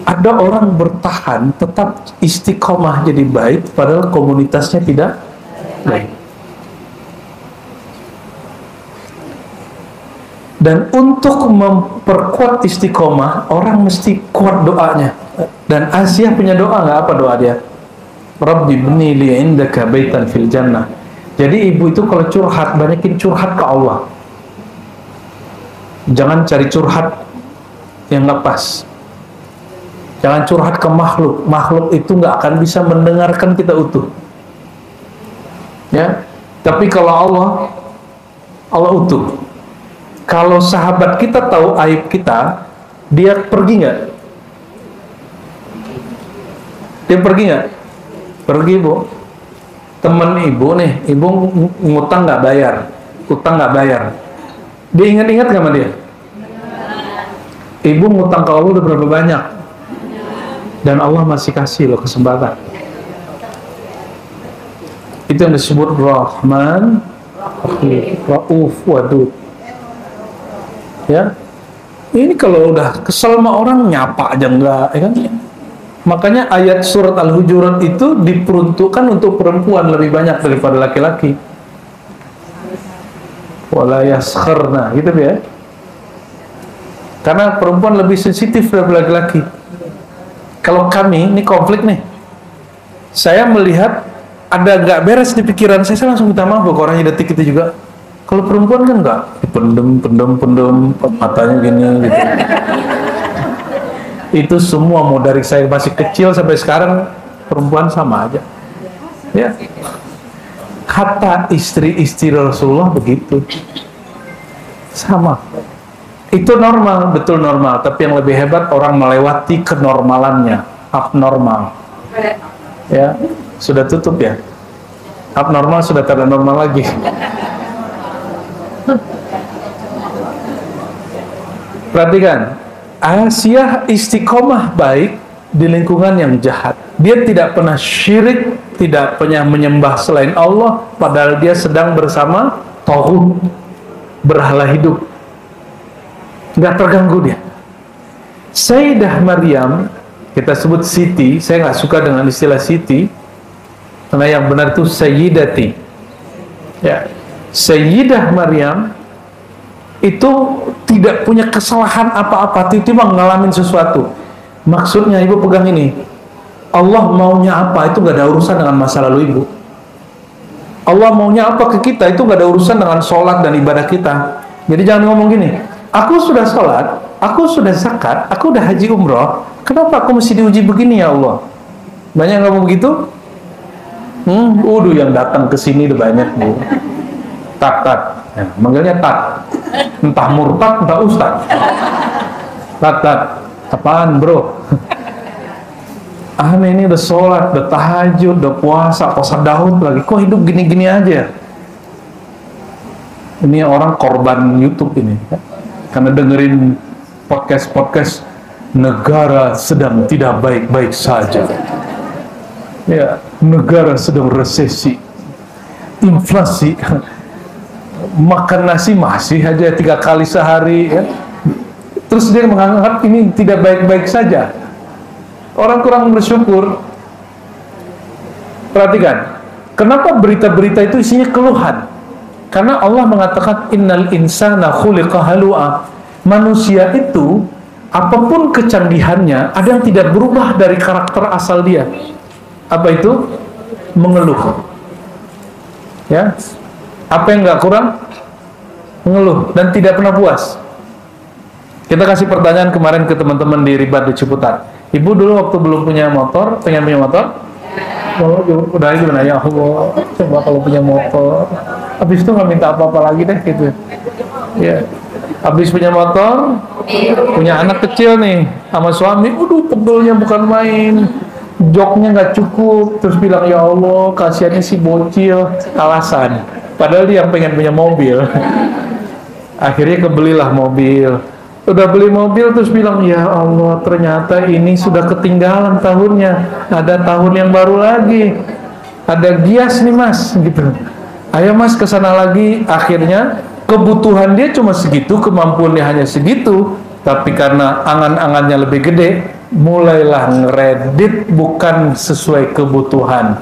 ada orang bertahan tetap istiqomah jadi baik padahal komunitasnya tidak baik. Dan untuk memperkuat istiqomah, orang mesti kuat doanya. Dan Asia punya doa nggak? Apa doa dia? Rabbi bni li indaka baitan fil jannah. Jadi ibu itu kalau curhat, banyakin curhat ke Allah. Jangan cari curhat yang nggak pas. Jangan curhat ke makhluk. Makhluk itu nggak akan bisa mendengarkan kita utuh. Ya. Tapi kalau Allah utuh. Kalau sahabat kita tahu aib kita, dia pergi nggak? Dia pergi nggak? Pergi, Bu. Temen ibu nih, ibu ngutang nggak bayar, utang nggak bayar. Dia ingat-ingat nggak sama dia? Ibu ngutang ke Allah udah berapa banyak? Dan Allah masih kasih loh kesempatan. Itu yang disebut Rahman, Rauf, Wadud. Ya, ini kalau udah kesel sama orang nyapa aja enggak, ya kan? Makanya ayat surat Al-Hujurat itu diperuntukkan untuk perempuan lebih banyak daripada laki-laki. Wala yaskharna, gitu ya. Karena perempuan lebih sensitif daripada laki-laki. Kalau kami, ini konflik nih. Saya melihat ada nggak beres di pikiran saya langsung minta maaf ke orangnya detik itu juga. Kalau perempuan kan nggak, pendem, matanya gini gitu. Itu semua mau dari saya masih kecil sampai sekarang perempuan sama aja. Ya. Kata istri-istri Rasulullah begitu. Sama. Itu normal, betul normal. Tapi yang lebih hebat orang melewati kenormalannya, abnormal. Ya, sudah tutup ya. Abnormal sudah tidak normal lagi. Perhatikan, Aisyah istiqomah baik di lingkungan yang jahat. Dia tidak pernah syirik, tidak pernah menyembah selain Allah, padahal dia sedang bersama tauhid, berhala hidup. Nggak terganggu dia. Sayyidah Maryam, kita sebut Siti, saya nggak suka dengan istilah Siti, karena yang benar itu Sayyidati. Ya, Sayyidah Maryam itu tidak punya kesalahan apa-apa, tiba-tiba ngalamin sesuatu. Maksudnya ibu pegang ini, Allah maunya apa itu gak ada urusan dengan masa lalu ibu. Allah maunya apa ke kita itu gak ada urusan dengan sholat dan ibadah kita. Jadi jangan ngomong gini, aku sudah sholat, aku sudah zakat, aku udah haji umroh, kenapa aku mesti diuji begini ya Allah? Banyak ngomong begitu? Udah yang datang ke sini udah banyak bu. Tat, ya, manggilnya tat. Entah murtad, entah ustad. Tat, apaan bro? Aneh ini udah sholat, udah tahajud, udah puasa Daud lagi, kok hidup gini-gini aja? Ini orang korban YouTube ini, ya? Karena dengerin podcast negara sedang tidak baik-baik saja. Ya, negara sedang resesi, inflasi. Makan nasi masih aja 3 kali sehari ya. Terus dia menganggap ini tidak baik-baik saja. Orang kurang bersyukur. Perhatikan, kenapa berita-berita itu isinya keluhan? Karena Allah mengatakan innal insana khuliqa halu'a. Manusia itu apapun kecanggihannya ada yang tidak berubah dari karakter asal dia. Apa itu? Mengeluh. Ya. Apa yang nggak kurang? Mengeluh dan tidak pernah puas. Kita kasih pertanyaan kemarin ke teman-teman di Ribat di Ciputat. Ibu dulu waktu belum punya motor, pengen punya motor? Oh, udah gimana ya Allah, coba kalau punya motor. Habis itu nggak minta apa-apa lagi deh gitu. Ya. Habis punya motor, punya anak kecil nih sama suami, pegelnya bukan main. Joknya nggak cukup, terus bilang ya Allah kasihannya si bocil, alasan. Padahal dia yang pengen punya mobil. Akhirnya kebelilah mobil. Udah beli mobil terus bilang ya Allah ternyata ini sudah ketinggalan tahunnya. Ada tahun yang baru lagi. Ada Gias nih mas, gitu. Ayo mas kesana lagi. Akhirnya kebutuhan dia cuma segitu, kemampuan dia hanya segitu. Tapi karena angan-angannya lebih gede, mulailah ngeredit bukan sesuai kebutuhan.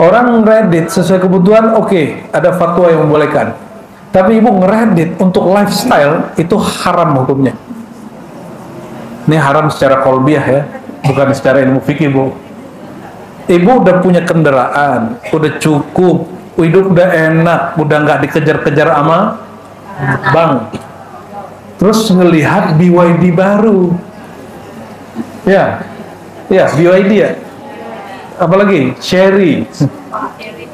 Orang ngeredit sesuai kebutuhan, oke, ada fatwa yang membolehkan. Tapi ibu ngeredit untuk lifestyle itu haram hukumnya. Ini haram secara kolbiah ya, bukan secara ilmu fikih bu. Ibu udah punya kendaraan, udah cukup, hidup udah enak, udah nggak dikejar-kejar sama bank. Terus ngelihat BYD baru, ya BYD ya. Apalagi Cherry,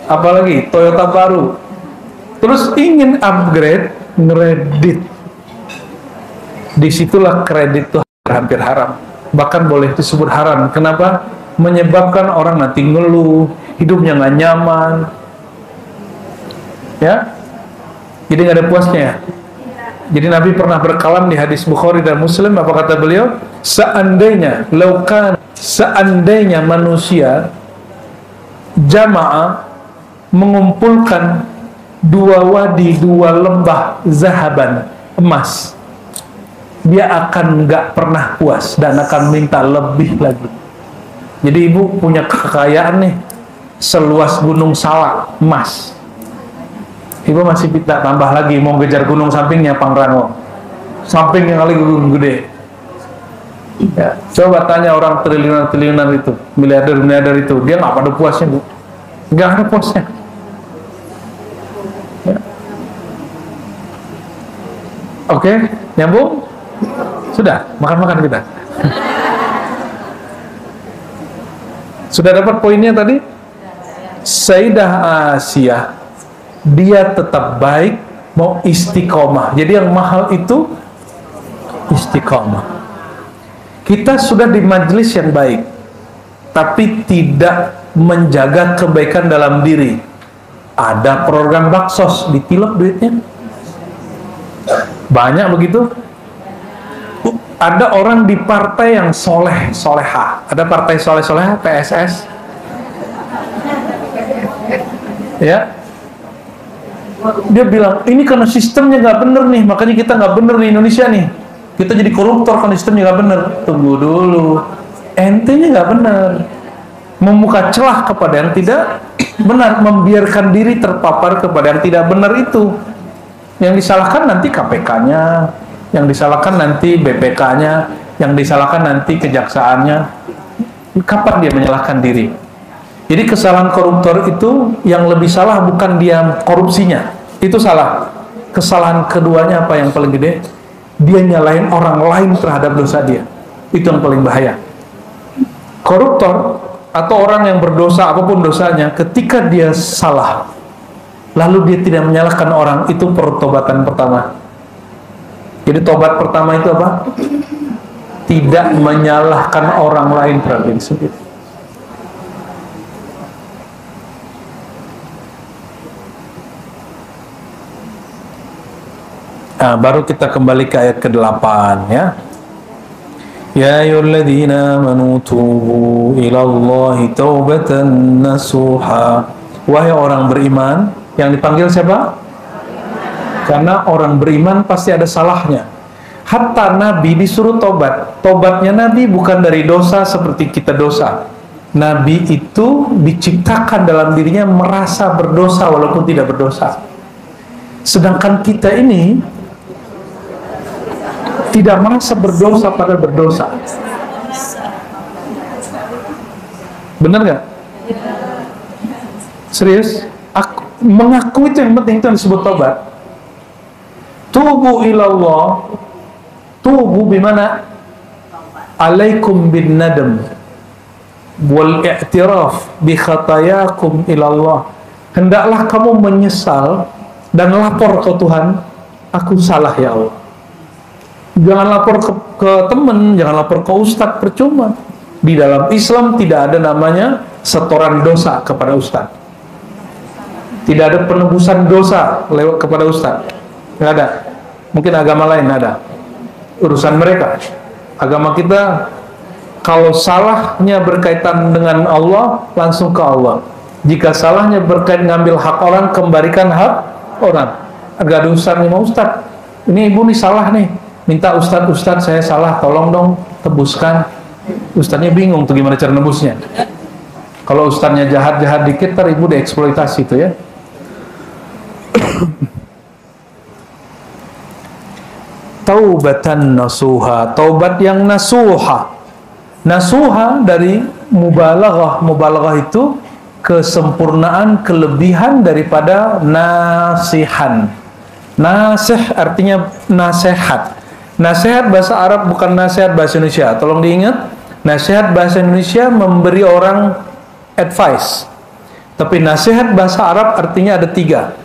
apalagi Toyota baru, terus ingin upgrade, ngeredit. Disitulah kredit itu hampir haram, bahkan boleh disebut haram. Kenapa? Menyebabkan orang nanti ngeluh, hidupnya nggak nyaman, ya. Jadi nggak ada puasnya. Jadi Nabi pernah berkalam di hadis Bukhari dan Muslim, apa kata beliau? Seandainya manusia jamaah mengumpulkan 2 wadi, 2 lembah zahaban, emas, dia akan nggak pernah puas dan akan minta lebih lagi. Jadi ibu punya kekayaan nih seluas Gunung Salak emas, ibu masih minta tambah lagi, mau ngejar gunung sampingnya Pangrango, samping yang kali gunung gede. Ya, coba tanya orang triliunan itu, miliarder itu, dia nggak pada puasnya bu, nggak ada puasnya. Ya. Oke, nyambung? Sudah, makan kita. Sudah dapat poinnya tadi? Sayyidah Asiyah, dia tetap baik, mau istiqomah. Jadi yang mahal itu istiqomah. Kita sudah di majelis yang baik, tapi tidak menjaga kebaikan dalam diri. Ada program baksos, ditilep duitnya. Banyak begitu. Ada orang di partai yang soleh-solehah. Ada partai soleh-solehah, PSS. Ya. Dia bilang, ini karena sistemnya nggak bener nih, makanya kita nggak bener di Indonesia nih. Kita jadi koruptor karena sistemnya nggak bener. Tunggu dulu. Ente-nya nggak bener. Membuka celah kepada yang tidak benar, membiarkan diri terpapar kepada yang tidak benar itu. Yang disalahkan nanti KPK-nya, yang disalahkan nanti BPK-nya, yang disalahkan nanti kejaksaannya. Kapan dia menyalahkan diri? Jadi kesalahan koruptor itu yang lebih salah bukan dia korupsinya, itu salah. Kesalahan keduanya apa yang paling gede? Dia nyalahin orang lain terhadap dosa dia. Itu yang paling bahaya. Koruptor atau orang yang berdosa apapun dosanya, ketika dia salah lalu dia tidak menyalahkan orang, itu pertobatan pertama. Jadi tobat pertama itu apa? Tidak menyalahkan orang lain terhadap diri sendiri. Nah, baru kita kembali ke ayat ke-8 ya. Ya ayyuhalladzina amanu tubu ilallahi taubatan nasuha. Wahai orang beriman, yang dipanggil siapa? Karena orang beriman pasti ada salahnya. Hatta Nabi disuruh tobat. Tobatnya Nabi bukan dari dosa seperti kita dosa. Nabi itu diciptakan dalam dirinya merasa berdosa walaupun tidak berdosa. Sedangkan kita ini tidak merasa berdosa padahal berdosa. Benar nggak? Serius? Mengaku itu yang penting, itu yang disebut tobat. Tubu ilallah. Tubu bimana? Alaikum bin nadam wal i'tiraf bi khatayakum ilallah. Hendaklah kamu menyesal dan lapor ke Tuhan, aku salah ya Allah. Jangan lapor ke teman, jangan lapor ke ustadz, percuma. Di dalam Islam tidak ada namanya setoran dosa kepada ustadz. Tidak ada penebusan dosa lewat kepada ustadz. Nggak ada. Mungkin agama lain ada. Urusan mereka. Agama kita, kalau salahnya berkaitan dengan Allah, langsung ke Allah. Jika salahnya berkaitan ngambil hak orang, kembalikan hak orang. Agak ada urusan sama ustadz. Ini ibu nih salah nih. Minta ustadz saya salah, tolong dong tebuskan. Ustadznya bingung tuh gimana cara nebusnya. Kalau ustadznya jahat-jahat dikit, ntar ibu dieksploitasi tuh ya. Taubatan nasuha, taubat yang nasuha. Nasuha dari mubalaghah. Mubalaghah itu kesempurnaan, kelebihan daripada nasihan. Nasih artinya nasihat. Nasihat bahasa Arab bukan nasihat bahasa Indonesia. Tolong diingat, nasihat bahasa Indonesia memberi orang advice. Tapi nasihat bahasa Arab artinya ada 3.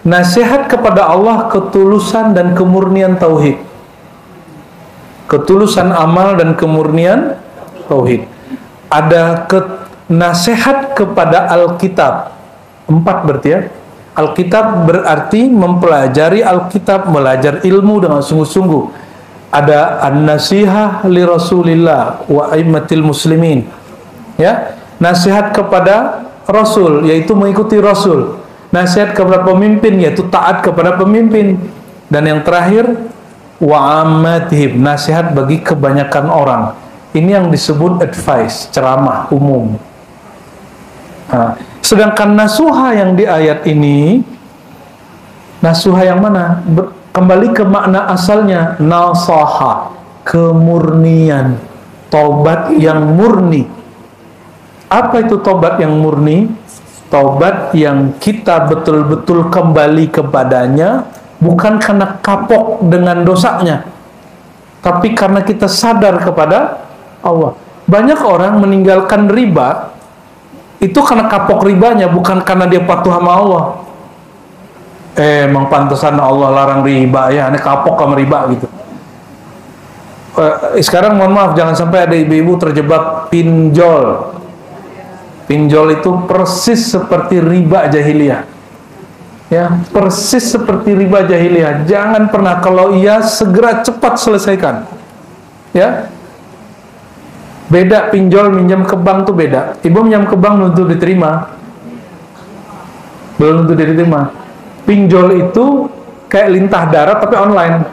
Nasihat kepada Allah, ketulusan dan kemurnian tauhid. Ketulusan amal dan kemurnian tauhid. Ada nasihat kepada Alkitab. 4 berarti ya. Alkitab berarti mempelajari Alkitab, belajar ilmu dengan sungguh-sungguh. Ada an-nasihah li Rasulillah wa aimmatil muslimin. Ya, nasihat kepada Rasul yaitu mengikuti Rasul. Nasihat kepada pemimpin yaitu taat kepada pemimpin. Dan yang terakhir, wa ammatihim, nasihat bagi kebanyakan orang. Ini yang disebut advice, ceramah umum. Nah, sedangkan nasuha yang di ayat ini, nasuha yang mana? Kembali ke makna asalnya, nasaha, kemurnian, tobat yang murni. Apa itu tobat yang murni? Tobat yang kita betul-betul kembali kepadanya, bukan karena kapok dengan dosanya, tapi karena kita sadar kepada Allah. Banyak orang meninggalkan riba itu karena kapok ribanya, bukan karena dia patuh sama Allah. Emang pantesan Allah larang riba ya, ini kapok sama riba gitu. Sekarang mohon maaf, jangan sampai ada ibu-ibu terjebak pinjol. Pinjol itu persis seperti riba jahiliyah. Ya, persis seperti riba jahiliyah. Jangan pernah, kalau iya segera cepat selesaikan. Ya. Beda pinjol minjam ke bank tuh beda. Ibu minjam ke bank belum tentu diterima. Belum tentu diterima. Pinjol itu kayak lintah darat tapi online.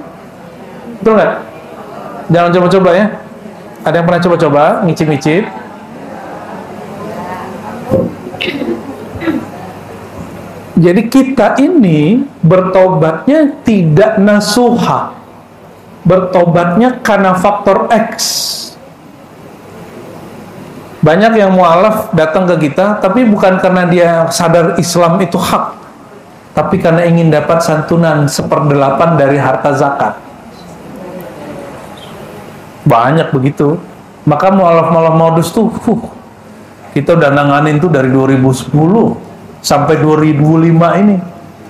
Betul nggak? Jangan coba-coba ya. Ada yang pernah coba-coba ngicip-ngicip? Jadi kita ini bertobatnya tidak nasuha, bertobatnya karena faktor X. Banyak yang mualaf datang ke kita, tapi bukan karena dia sadar Islam itu hak, tapi karena ingin dapat santunan 1/8 dari harta zakat. Banyak begitu. Maka mualaf-mualaf modus tuh, kita udah nanganin tuh dari 2010 sampai 2005 ini.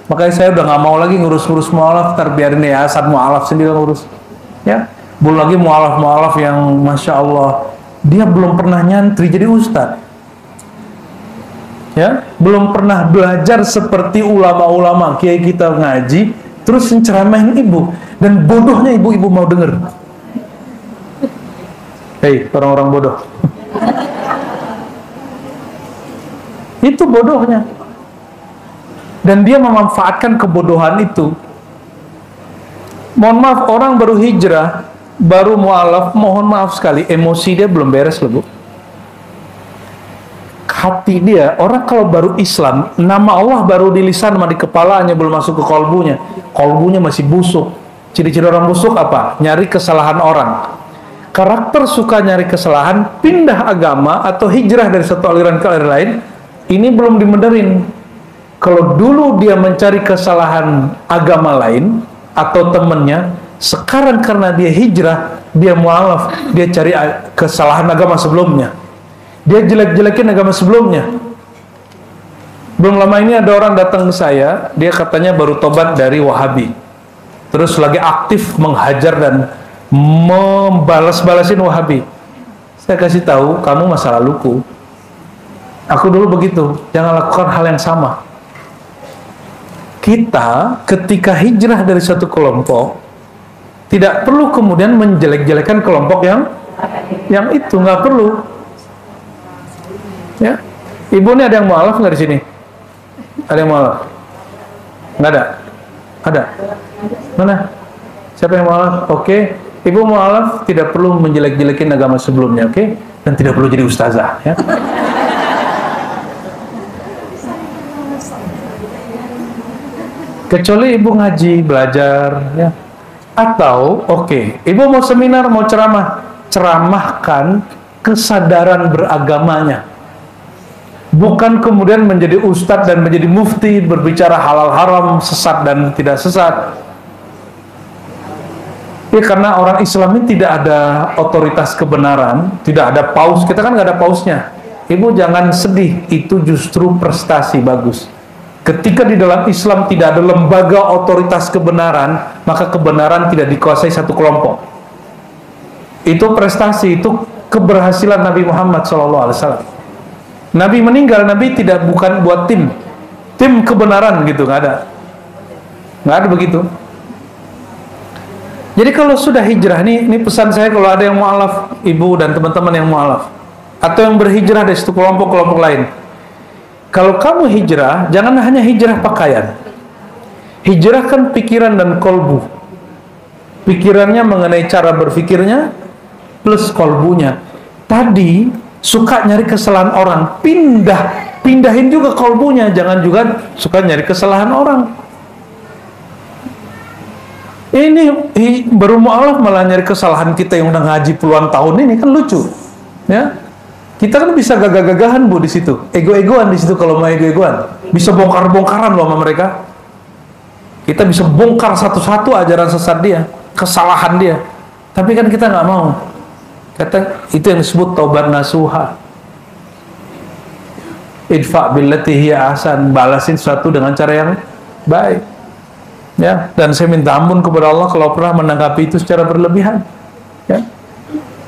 Makanya saya udah nggak mau lagi ngurus-ngurus mualaf, terbiarin yayasan mualaf sendiri ngurus. Ya, belum lagi mualaf-mualaf yang masya Allah dia belum pernah nyantri jadi ustadz, ya, belum pernah belajar seperti ulama-ulama kiai kita ngaji, terus menceramahin ibu, dan bodohnya ibu-ibu mau denger. Hei, orang-orang bodoh. Itu bodohnya. Dan dia memanfaatkan kebodohan itu. Mohon maaf, orang baru hijrah, baru mualaf, mohon maaf sekali, emosi dia belum beres loh, Bu. Hati dia, orang kalau baru Islam, nama Allah baru di lisan sama di kepalanya, belum masuk ke kolbunya. Kolbunya masih busuk. Ciri-ciri orang busuk apa? Nyari kesalahan orang. Karakter suka nyari kesalahan, pindah agama atau hijrah dari satu aliran ke aliran lain, ini belum dimenerin. Kalau dulu dia mencari kesalahan agama lain atau temennya, sekarang karena dia hijrah, dia mualaf, dia cari kesalahan agama sebelumnya, dia jelek-jelekin agama sebelumnya. Belum lama ini ada orang datang ke saya, dia katanya baru tobat dari Wahabi, terus lagi aktif menghajar dan membalas-balasin Wahabi. Saya kasih tahu, kamu masa laluku, aku dulu begitu, jangan lakukan hal yang sama. Kita ketika hijrah dari satu kelompok, tidak perlu kemudian menjelek-jelekan kelompok yang itu, nggak perlu. Ya, ibu ini ada yang mualaf nggak di sini? Ada yang mualaf? Nggak ada? Ada? Mana? Siapa yang mualaf? Oke, ibu mualaf tidak perlu menjelek-jelekin agama sebelumnya, oke? Dan tidak perlu jadi ustazah, ya. Kecuali ibu ngaji, belajar, ya. Atau, ibu mau seminar, mau ceramah, ceramahkan kesadaran beragamanya. Bukan kemudian menjadi ustadz dan menjadi mufti, berbicara halal haram, sesat dan tidak sesat. Ya, karena orang Islam ini tidak ada otoritas kebenaran, tidak ada paus, kita kan nggak ada pausnya. Ibu jangan sedih, itu justru prestasi bagus. Ketika di dalam Islam tidak ada lembaga otoritas kebenaran, maka kebenaran tidak dikuasai satu kelompok. Itu prestasi, itu keberhasilan Nabi Muhammad SAW. Nabi meninggal, Nabi bukan buat tim kebenaran gitu, nggak ada begitu. Jadi kalau sudah hijrah, ini pesan saya kalau ada yang mualaf, ibu dan teman-teman yang mualaf, atau yang berhijrah dari satu kelompok lain. Kalau kamu hijrah, jangan hanya hijrah pakaian. Hijrahkan pikiran dan kolbu. pikirannya mengenai cara berpikirnya plus kolbunya. Tadi suka nyari kesalahan orang, pindahin juga kolbunya, jangan juga suka nyari kesalahan orang. Ini baru mualaf malah nyari kesalahan kita yang udah ngaji puluhan tahun ini, kan lucu, ya. Kita kan bisa gagah-gagahan Bu di situ, ego-egoan di situ. Kalau mau ego-egoan, bisa bongkar-bongkaran loh sama mereka. Kita bisa bongkar satu-satu ajaran sesat dia, kesalahan dia. Tapi kan kita nggak mau. Kata itu yang disebut taubat nasuha. Idfa billati hiya ahsan, balasin sesuatu dengan cara yang baik. Ya, dan saya minta ampun kepada Allah kalau pernah menanggapi itu secara berlebihan. Ya.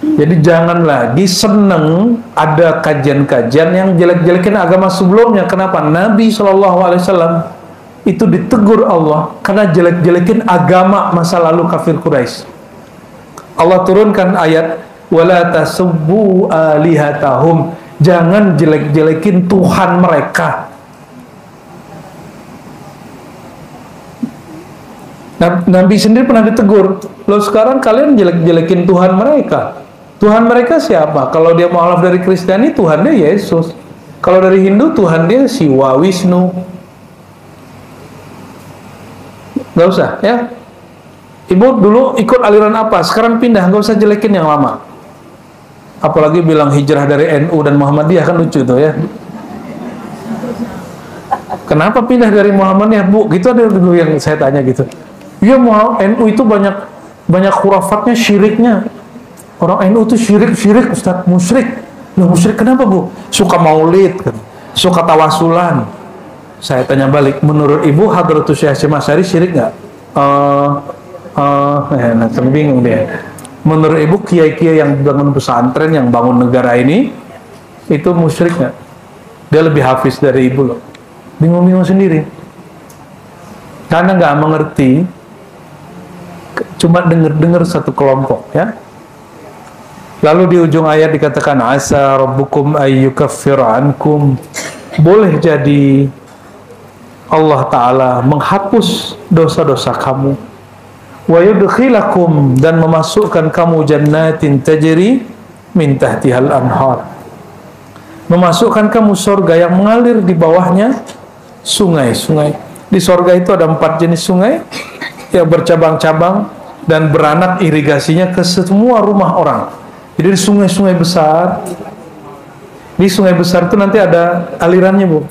Jadi jangan lagi seneng ada kajian-kajian yang jelek-jelekin agama sebelumnya. Kenapa? Nabi SAW itu ditegur Allah karena jelek-jelekin agama masa lalu kafir Quraisy. Allah turunkan ayat wala tasubbu alihatahum, jangan jelek-jelekin Tuhan mereka. Nabi sendiri pernah ditegur, loh sekarang kalian jelek-jelekin Tuhan mereka. Tuhan mereka siapa? Kalau dia mualaf dari Kristiani, Tuhan dia Yesus. Kalau dari Hindu, Tuhan dia Siwa Wisnu. Gak usah, ya. Ibu dulu ikut aliran apa? Sekarang pindah, gak usah jelekin yang lama. Apalagi bilang hijrah dari NU dan Muhammadiyah, kan lucu tuh ya. Kenapa pindah dari Muhammadiyah, Bu? Gitu ada dulu yang saya tanya gitu. Ya, NU itu banyak khurafatnya, syiriknya. Orang NU itu syirik Ustaz, musyrik. Loh, musyrik kenapa Bu? Suka maulid kan, suka tawasulan. Saya tanya balik, menurut Ibu Hadratus Syekh Hasyim Asy'ari syirik nggak? Nah, bingung dia. Menurut Ibu kiai-kiai yang bangun pesantren, yang bangun negara ini, itu musyrik nggak? Dia lebih hafiz dari Ibu loh. Bingung-bingung sendiri. Karena nggak mengerti, cuma dengar satu kelompok, ya. Lalu di ujung ayat dikatakan asa rabbukum ayyukaffir ankum, boleh jadi Allah Ta'ala menghapus dosa-dosa kamu, wa yudkhilakum, dan memasukkan kamu jannatin tajri min tahtihal anhar, memasukkan kamu surga yang mengalir di bawahnya sungai-sungai. Di surga itu ada 4 jenis sungai yang bercabang-cabang dan beranak irigasinya ke semua rumah orang. Jadi di sungai-sungai besar, di sungai besar itu nanti ada alirannya Bu,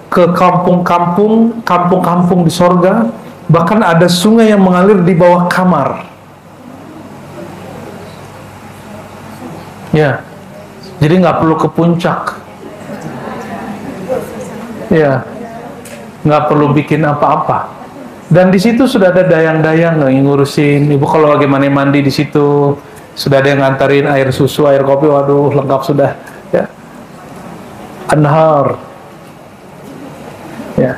ke kampung-kampung di sorga. Bahkan ada sungai yang mengalir di bawah kamar. Ya, jadi nggak perlu ke puncak. Ya, nggak perlu bikin apa-apa. Dan di situ sudah ada dayang-dayang yang ngurusin. Ibu kalau lagi mandi di situ, sudah ada yang ngantarin air susu, air kopi, waduh lengkap sudah. Ya, anhar. Ya,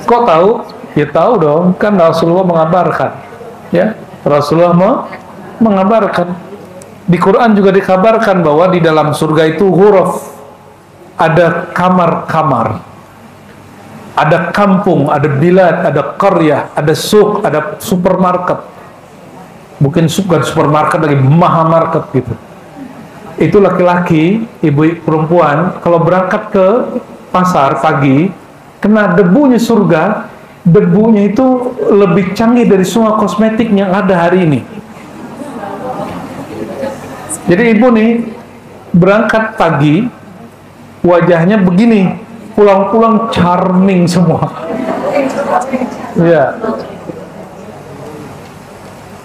kok tahu? Ya tahu dong, kan Rasulullah mengabarkan. Ya, Rasulullah mengabarkan. Di Quran juga dikabarkan bahwa di dalam surga itu ghuraf, ada kamar-kamar. Ada kampung, ada bilad, ada qaryah, ada suq, ada supermarket. Bukan supermarket lagi, mahamarket gitu. Itu laki-laki, ibu perempuan, kalau berangkat ke pasar pagi, kena debunya surga, debunya itu lebih canggih dari semua kosmetik yang ada hari ini. Jadi ibu nih, berangkat pagi, wajahnya begini, pulang-pulang charming semua. Ya.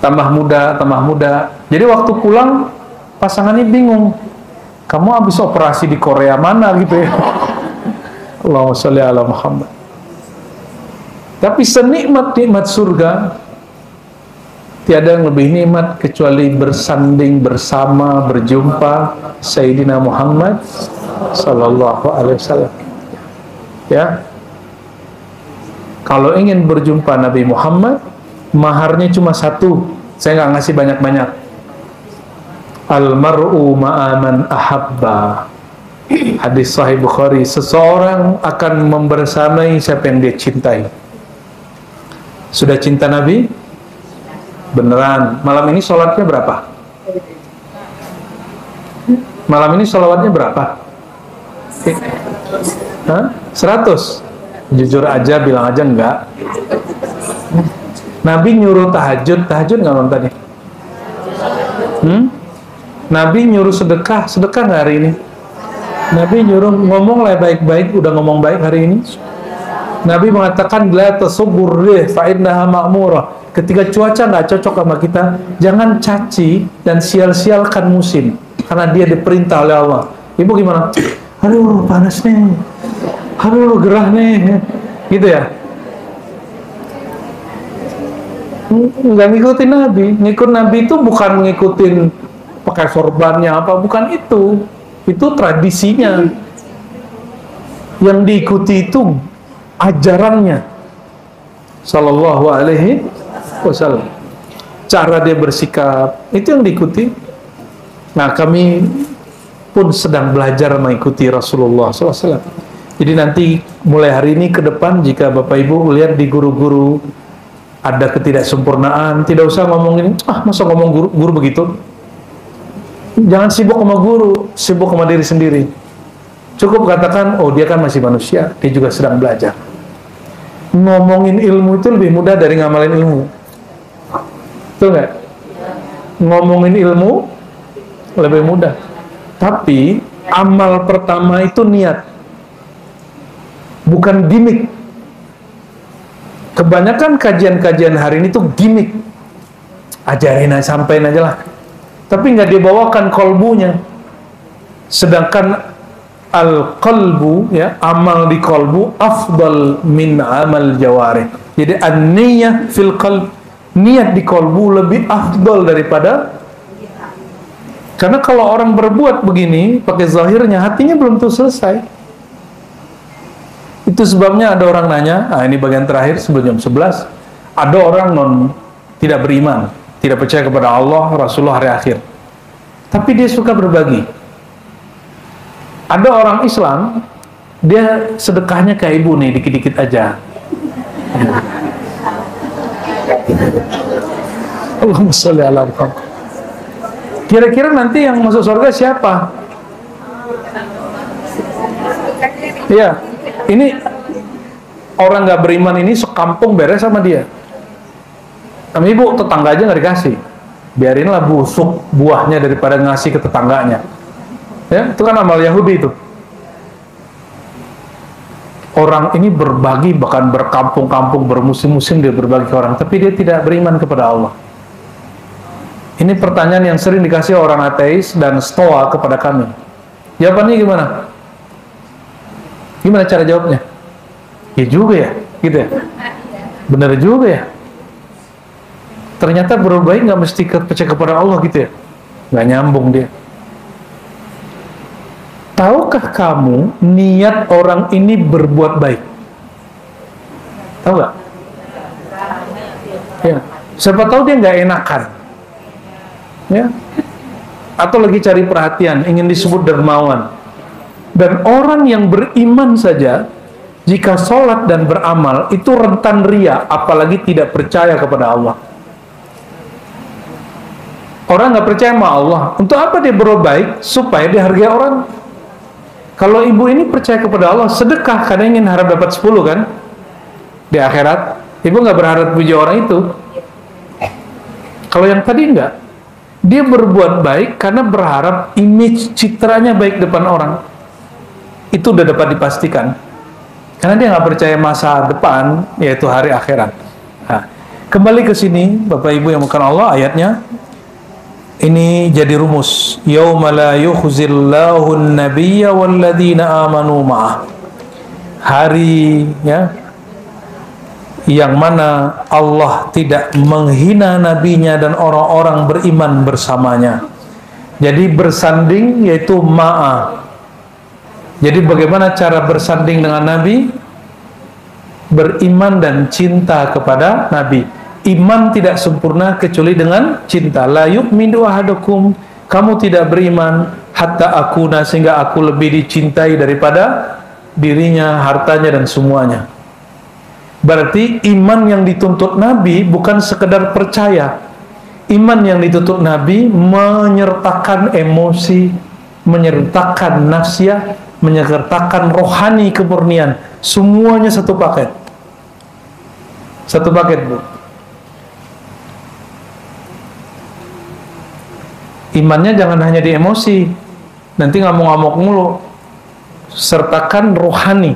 Tambah muda. Jadi waktu pulang pasangannya bingung. Kamu habis operasi di Korea mana gitu ya. Allahumma sholli ala Muhammad. Tapi senikmat-nikmat surga, tiada yang lebih nikmat kecuali bersanding bersama, berjumpa Sayyidina Muhammad sallallahu alaihi wasallam. Ya, kalau ingin berjumpa Nabi Muhammad, maharnya cuma satu. Saya nggak ngasih banyak-banyak. Almar'u ma'aman ahabba. Hadis Sahih Bukhari. Seseorang akan membersamai siapa yang dia cintai. Sudah cinta Nabi? Beneran. Malam ini sholatnya berapa? Malam ini sholawatnya berapa? 100? Jujur aja, bilang aja enggak. Nabi nyuruh tahajud nggak malam tadi? Nabi nyuruh sedekah nggak hari ini? Nabi nyuruh ngomonglah baik-baik, udah ngomong baik hari ini. Nabi mengatakan la tasubur rih fa innaha ma'murah. Ketika cuaca nggak cocok sama kita, jangan caci dan sial-sialkan musim, karena dia diperintah oleh Allah. Ibu gimana? Aduh panas nih, aduh gerah nih, gitu ya. Nggak ngikutin Nabi. Ngikut Nabi itu bukan ngikutin pakai sorbannya apa, bukan itu. Itu tradisinya. Yang diikuti itu ajarannya sallallahu alaihi wasallam. Cara dia bersikap itu yang diikuti. Nah, kami pun sedang belajar mengikuti Rasulullah SAW. Jadi nanti mulai hari ini ke depan, jika Bapak Ibu lihat di guru-guru ada ketidaksempurnaan, tidak usah ngomongin, masa ngomong guru begitu. Jangan sibuk sama guru, sibuk sama diri sendiri. Cukup katakan, oh dia kan masih manusia, dia juga sedang belajar. Ngomongin ilmu itu lebih mudah dari ngamalin ilmu. Betul nggak? Ngomongin ilmu lebih mudah. Tapi amal pertama itu niat, bukan gimmick. Kebanyakan kajian-kajian hari ini tuh gimmick, ajarin aja, sampein aja lah, tapi nggak dibawakan kolbunya. Sedangkan al-qalbu, ya, amal di kolbu afdal min amal jawarih. Jadi an-niyah fil qalb, niat di kolbu lebih afdal daripada. Karena kalau orang berbuat begini pakai zahirnya, hatinya belum tuh selesai. Itu sebabnya ada orang nanya, ini bagian terakhir sebelum jam 11, ada orang tidak beriman, tidak percaya kepada Allah, Rasulullah, hari akhir, tapi dia suka berbagi. Ada orang Islam, dia sedekahnya kayak ibu nih, dikit-dikit aja. Allahumma sholli ala Muhammad. Kira-kira nanti yang masuk surga siapa? Iya, ini orang nggak beriman ini sekampung beres sama dia. Tapi ibu, tetangga aja nggak dikasih. Biarinlah busuk buahnya daripada ngasih ke tetangganya. Ya, itu kan amal Yahudi itu. Orang ini berbagi, bahkan berkampung-kampung, bermusim-musim dia berbagi ke orang, tapi dia tidak beriman kepada Allah. Ini pertanyaan yang sering dikasih orang ateis dan stoa kepada kami. Jawabannya gimana? Gimana cara jawabnya? Ya juga ya, gitu ya. Benar juga ya. Ternyata berbaik nggak mesti percaya kepada Allah gitu ya. Nggak nyambung dia. Tahukah kamu niat orang ini berbuat baik? Tahu nggak? Ya. Siapa tahu dia nggak enakan. Ya, atau lagi cari perhatian, ingin disebut dermawan. Dan orang yang beriman saja, jika sholat dan beramal, itu rentan ria, apalagi tidak percaya kepada Allah. Orang nggak percaya sama Allah, untuk apa dia berbuat baik? Supaya dihargai orang. Kalau ibu ini percaya kepada Allah, sedekah, karena ingin harap dapat 10 kan? Di akhirat, ibu nggak berharap puji orang itu. Kalau yang tadi enggak, dia berbuat baik karena berharap image citranya baik depan orang. Itu udah dapat dipastikan. Karena dia nggak percaya masa depan, yaitu hari akhirat. Nah, kembali ke sini, Bapak Ibu yang bukan Allah, ayatnya. Ini jadi rumus. Yauma la yukhzillahu an-nabiyya walladzina amanu ma'ah. Hari, ya, yang mana Allah tidak menghina nabinya dan orang-orang beriman bersamanya. Jadi bersanding yaitu ma'a. Jadi bagaimana cara bersanding dengan Nabi? Beriman dan cinta kepada Nabi. Iman tidak sempurna kecuali dengan cinta. La yu'minu ahadukum, kamu tidak beriman hatta akuna, sehingga aku lebih dicintai daripada dirinya, hartanya dan semuanya. Berarti iman yang dituntut Nabi bukan sekedar percaya. Iman yang dituntut Nabi menyertakan emosi, menyertakan nafsiyah, menyertakan rohani kemurnian. Semuanya satu paket. Satu paket, Bu. Imannya jangan hanya di emosi, nanti ngamuk-ngamuk mulu. Sertakan rohani.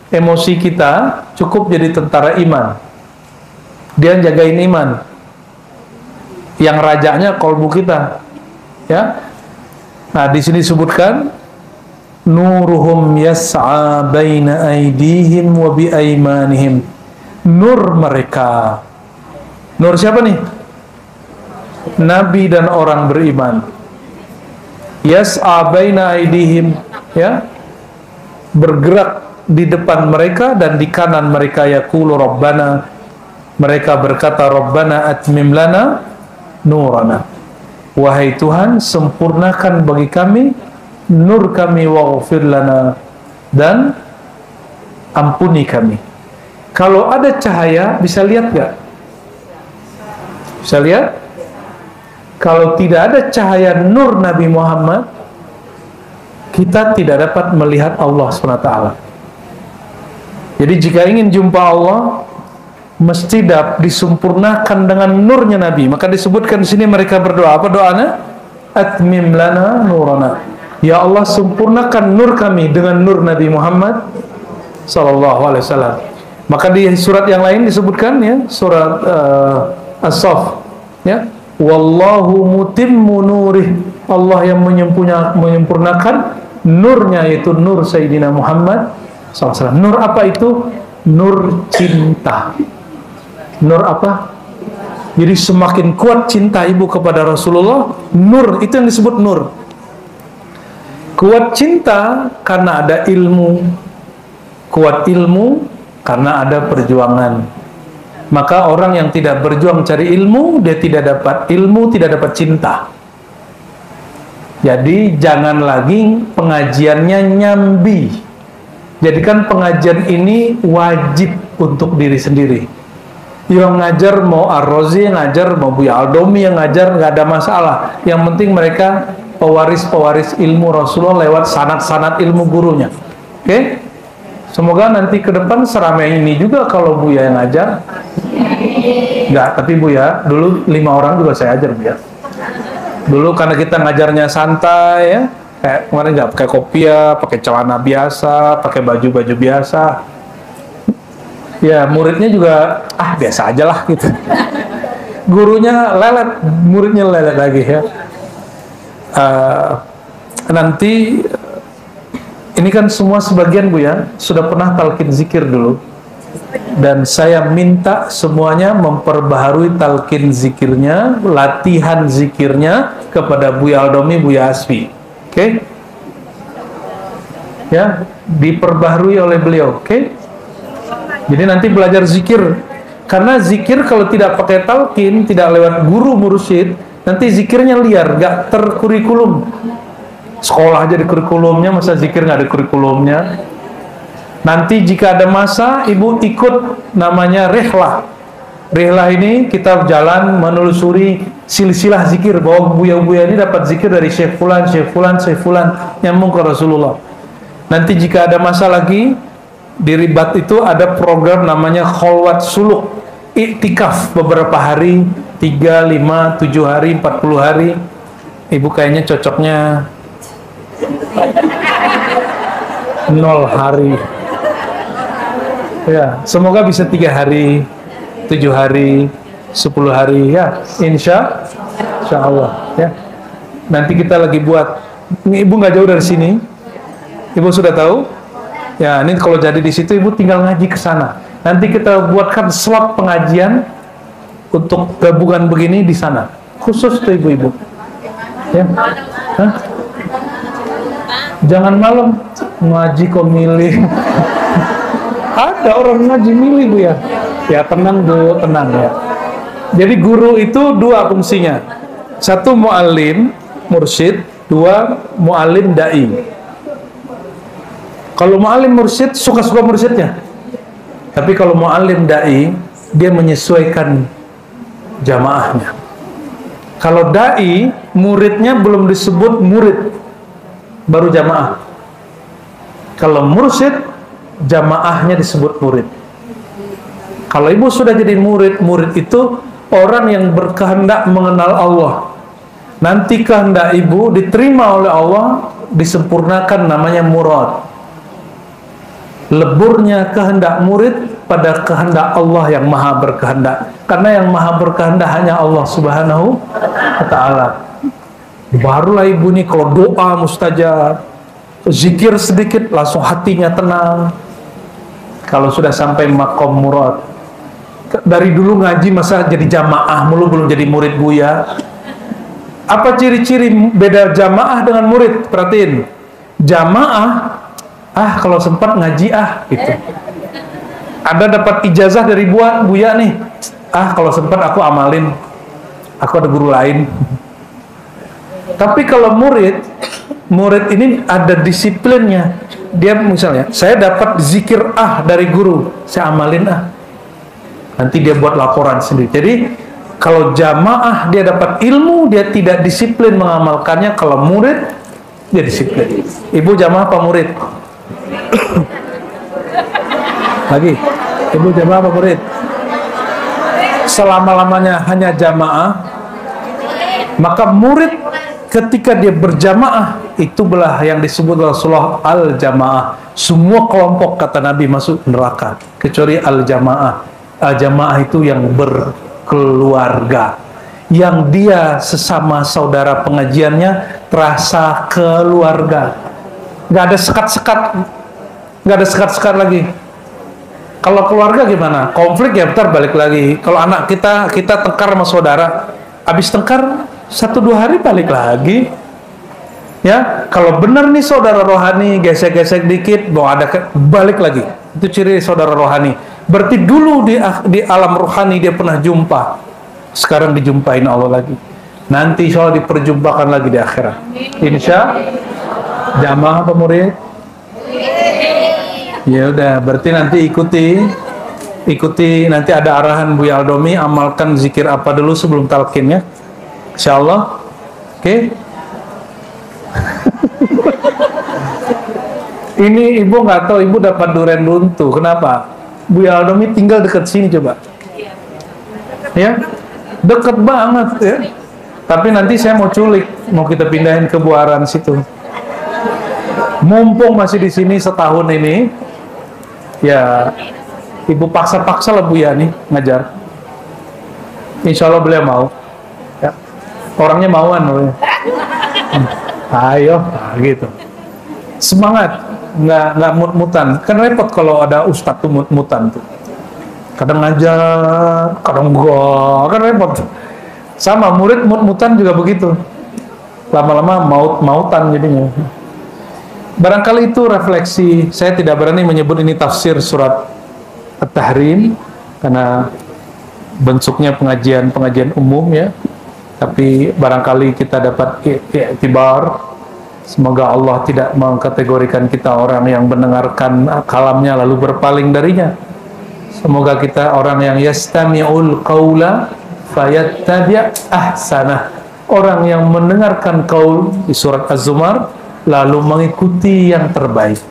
Emosi kita cukup jadi tentara iman. Dia jagain iman. Yang rajanya kolbu kita. Ya. Nah, di sini disebutkan nuruhum yas'a baina aydihim wa bi aymanihim. Nur mereka. Nur siapa nih? Nabi dan orang beriman. Yas'a baina aydihim, ya. Bergerak di depan mereka dan di kanan mereka. Yaqulu rabbana, mereka berkata rabbana atmim lana nurana. Wahai Tuhan, sempurnakan bagi kami nur kami, waghfir lana, dan ampuni kami. Kalau ada cahaya, bisa lihat gak? Bisa lihat? Kalau tidak ada cahaya nur Nabi Muhammad, kita tidak dapat melihat Allah SWT. Jadi jika ingin jumpa Allah, mesti disempurnakan dengan nurnya Nabi. Maka disebutkan di sini mereka berdoa. Apa doanya? Atmim lana nurana. Ya Allah, sempurnakan nur kami dengan nur Nabi Muhammad sallallahu alaihi wasallam. Maka di surat yang lain disebutkan, ya, surat As-Saff, ya, wallahu mutimmu nurih. Allah yang menyempurnakan nurnya, yaitu nur Sayyidina Muhammad SAW. Nur apa itu? Nur cinta. Nur apa? Jadi semakin kuat cinta ibu kepada Rasulullah, nur itu yang disebut nur. Kuat cinta karena ada ilmu, kuat ilmu karena ada perjuangan. Maka orang yang tidak berjuang cari ilmu, dia tidak dapat ilmu, tidak dapat cinta. Jadi jangan lagi pengajiannya nyambi. Jadikan pengajian ini wajib untuk diri sendiri. Yang ngajar mau Ar-Razi, yang ngajar mau Buya Aldomi, yang ngajar, nggak ada masalah. Yang penting mereka pewaris-pewaris ilmu Rasulullah lewat sanad-sanad ilmu gurunya. Oke? Semoga nanti ke depan seramai ini juga kalau Buya yang ngajar. Enggak, tapi Buya, dulu 5 orang juga saya ajar, Buya. Dulu karena kita ngajarnya santai, ya, kayak kemarin nggak pakai kopiah, pakai celana biasa, pakai baju-baju biasa. Ya, muridnya juga biasa aja lah gitu. Gurunya lelet, muridnya lelet lagi, ya. Nanti ini kan semua sebagian Buya sudah pernah talqin zikir dulu, dan saya minta semuanya memperbaharui talqin zikirnya, latihan zikirnya kepada Buya Aldomi, Buya Asfi. Oke? Ya, diperbaharui oleh beliau. Oke? Jadi nanti belajar zikir, karena zikir kalau tidak pakai talqin, tidak lewat guru mursyid, nanti zikirnya liar, gak terkurikulum. Sekolah aja di kurikulumnya, masa zikir nggak ada kurikulumnya. Nanti jika ada masa, ibu ikut namanya rihlah. Rihlah ini kita jalan menelusuri silsilah zikir, bahwa buya-buya ini dapat zikir dari Syekh Fulan, Syekh Fulan, Syekh Fulan, nyambung ke Rasulullah. Nanti jika ada masa lagi, di Ribat itu ada program namanya Kholwat Suluk, iktikaf beberapa hari, 3, 5, 7 hari, 40 hari. Ibu kayaknya cocoknya 0 hari. Ya, semoga bisa 3 hari, 7 hari, 10 hari, ya, insya Allah, ya. Nanti kita lagi buat. Ini ibu nggak jauh dari sini, ibu sudah tahu. Ya, ini kalau jadi di situ ibu tinggal ngaji ke sana. Nanti kita buatkan slot pengajian untuk gabungan begini di sana, khusus tuh ibu-ibu. Ya, hah? Jangan malam ngaji kok milih. Ada orang ngaji milih Bu ya. Ya tenang Bu, tenang ya. Jadi guru itu 2 fungsinya. 1 muallim, mursyid, 2 muallim dai. Kalau muallim mursyid suka-suka mursyidnya. Tapi kalau muallim dai, dia menyesuaikan jamaahnya. Kalau dai, muridnya belum disebut murid, baru jamaah. Kalau mursyid, jamaahnya disebut murid. Kalau ibu sudah jadi murid, murid itu orang yang berkehendak mengenal Allah. Nanti kehendak ibu diterima oleh Allah, disempurnakan, namanya murad. Leburnya kehendak murid pada kehendak Allah yang maha berkehendak. Karena yang maha berkehendak hanya Allah subhanahu wa ta'ala. Barulah ibu nih kalau doa mustajab, zikir sedikit langsung hatinya tenang. Kalau sudah sampai makom murad. Dari dulu ngaji masa jadi jamaah mulu, belum jadi murid Buya. Apa ciri-ciri beda jamaah dengan murid? Perhatiin, jamaah kalau sempat ngaji gitu. Ada dapat ijazah dari Buya nih, kalau sempat aku amalin, aku ada guru lain. Tapi kalau murid ini ada disiplinnya. Dia misalnya, saya dapat zikir dari guru, saya amalin nanti dia buat laporan sendiri. Jadi kalau jamaah dia dapat ilmu, dia tidak disiplin mengamalkannya. Kalau murid dia disiplin. Ibu jamaah apa murid? Lagi, ibu jamaah apa murid? Selama-lamanya hanya jamaah, maka murid ketika dia berjamaah, itu belah yang disebut Rasulullah al-jamaah. Semua kelompok kata Nabi masuk neraka kecuali al-jamaah. Al-jamaah itu yang berkeluarga, yang dia sesama saudara pengajiannya terasa keluarga. Nggak ada sekat-sekat, nggak ada sekat-sekat lagi. Kalau keluarga gimana? Konflik ya bentar balik lagi. Kalau anak kita tengkar sama saudara, habis tengkar 1-2 hari balik lagi. Ya, kalau benar nih saudara rohani gesek-gesek dikit, balik lagi. Itu ciri saudara rohani. Berarti dulu di alam rohani dia pernah jumpa, sekarang dijumpain Allah lagi. Nanti insya Allah diperjumpakan lagi di akhirat. Insya jamaah apa murid? Ya udah, berarti nanti ikuti nanti ada arahan Buya Aldomi, amalkan zikir apa dulu sebelum talqin ya. Insya Allah. Oke. Ini ibu nggak tahu, ibu dapat durian runtuh. Kenapa? Buya Aldomi tinggal dekat sini coba. Ya, deket banget ya. Tapi nanti saya mau culik, mau kita pindahin ke Buaran situ. Mumpung masih di sini setahun ini, ya ibu paksa-paksa lah Buya nih ngajar. Insya Allah beliau mau. Ya. Orangnya mauan loh. Ayo, gitu. Semangat. Nggak mut-mutan. Kan repot kalau ada ustadz tuh mut-mutan tuh. Kadang ngajar, kadang enggak, kan repot. Sama murid mut-mutan juga begitu. Lama-lama maut-mautan jadinya. Barangkali itu refleksi. Saya tidak berani menyebut ini tafsir surat At-Tahrim karena bentuknya pengajian umum ya. Tapi barangkali kita dapat i'tibar. Semoga Allah tidak mengkategorikan kita orang yang mendengarkan kalamnya lalu berpaling darinya. Semoga kita orang yang yastami'ul qawla fayattabi' ahsanah. Orang yang mendengarkan qaul di surat Az-Zumar lalu mengikuti yang terbaik.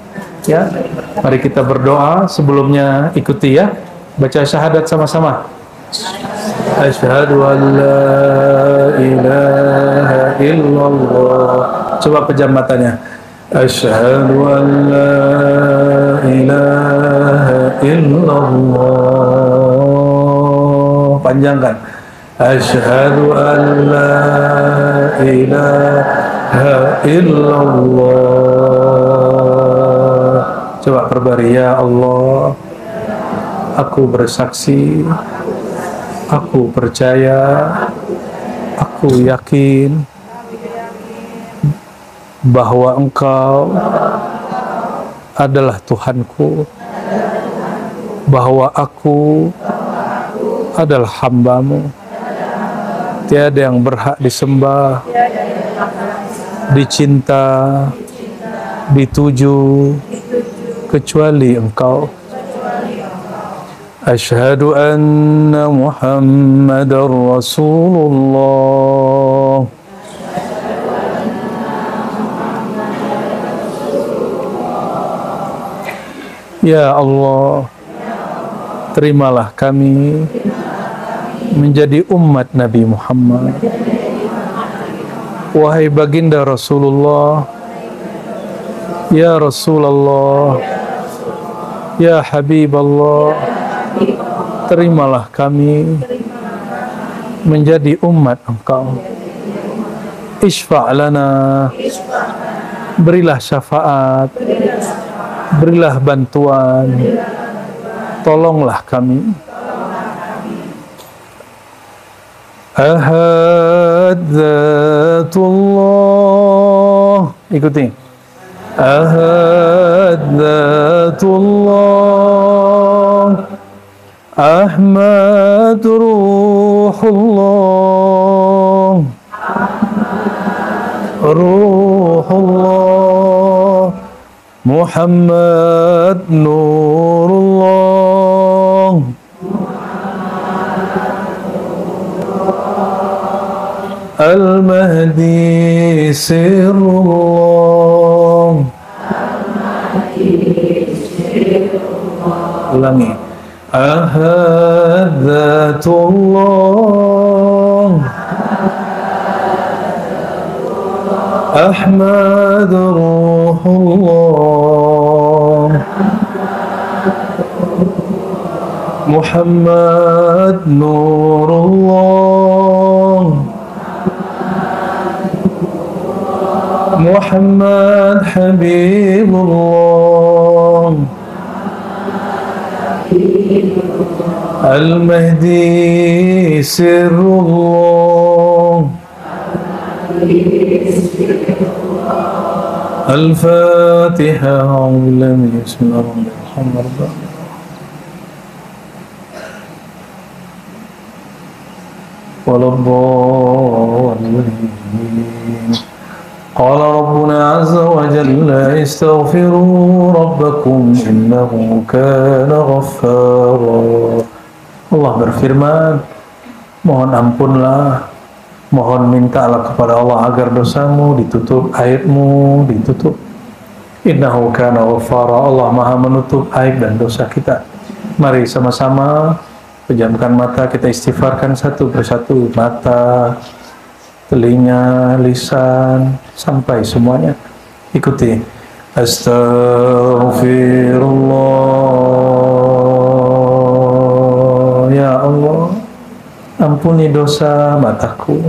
Ya, mari kita berdoa. Sebelumnya ikuti ya. Baca syahadat sama-sama. Asyhadu an la ilaha illallah. Coba pejam matanya. Asyhadu an la ilaha illallah. Panjangkan. Asyhadu an la ilaha illallah. Coba perbari. Ya Allah, aku bersaksi, aku percaya, aku yakin bahwa Engkau adalah Tuhanku, bahwa aku adalah hamba-Mu. Tiada yang berhak disembah, dicinta, dituju kecuali Engkau. أشهد أن محمدا رسول الله. Ya Allah, terimalah kami menjadi umat Nabi Muhammad. Wahai baginda Rasulullah, ya Rasulullah, ya Habiballah, terimalah kami menjadi umat Engkau. Isfa' lana, berilah syafaat, berilah bantuan, tolonglah kami. Ahad Zatullah, ikuti. Ahad Zatullah, Ahmad Ruhullah, Ruhullah, Muhammad Nurullah, Al-Mahdi Sirullah. Ulangi. Ahad Zatullah, Ahmad Ruhullah, Muhammad Nurullah, Muhammad Habibullah, Al-Mahdi Sirullah. Al-Fatiha. Bismillahirrahmanirrahim. Waladdallin. Qala Rabbuna azza wa jalla istaghfiru rabbakum innahu kana ghaffara. Allah berfirman, mohon ampunlah, mohon mintalah kepada Allah agar dosamu ditutup, aibmu ditutup. Innahu kana ghaffara, Allah maha menutup aib dan dosa kita. Mari sama-sama pejamkan mata, kita istighfarkan satu persatu. Mata, telinga, lisan, sampai semuanya. Ikuti. Astaghfirullah. Ya Allah, ampuni dosa mataku,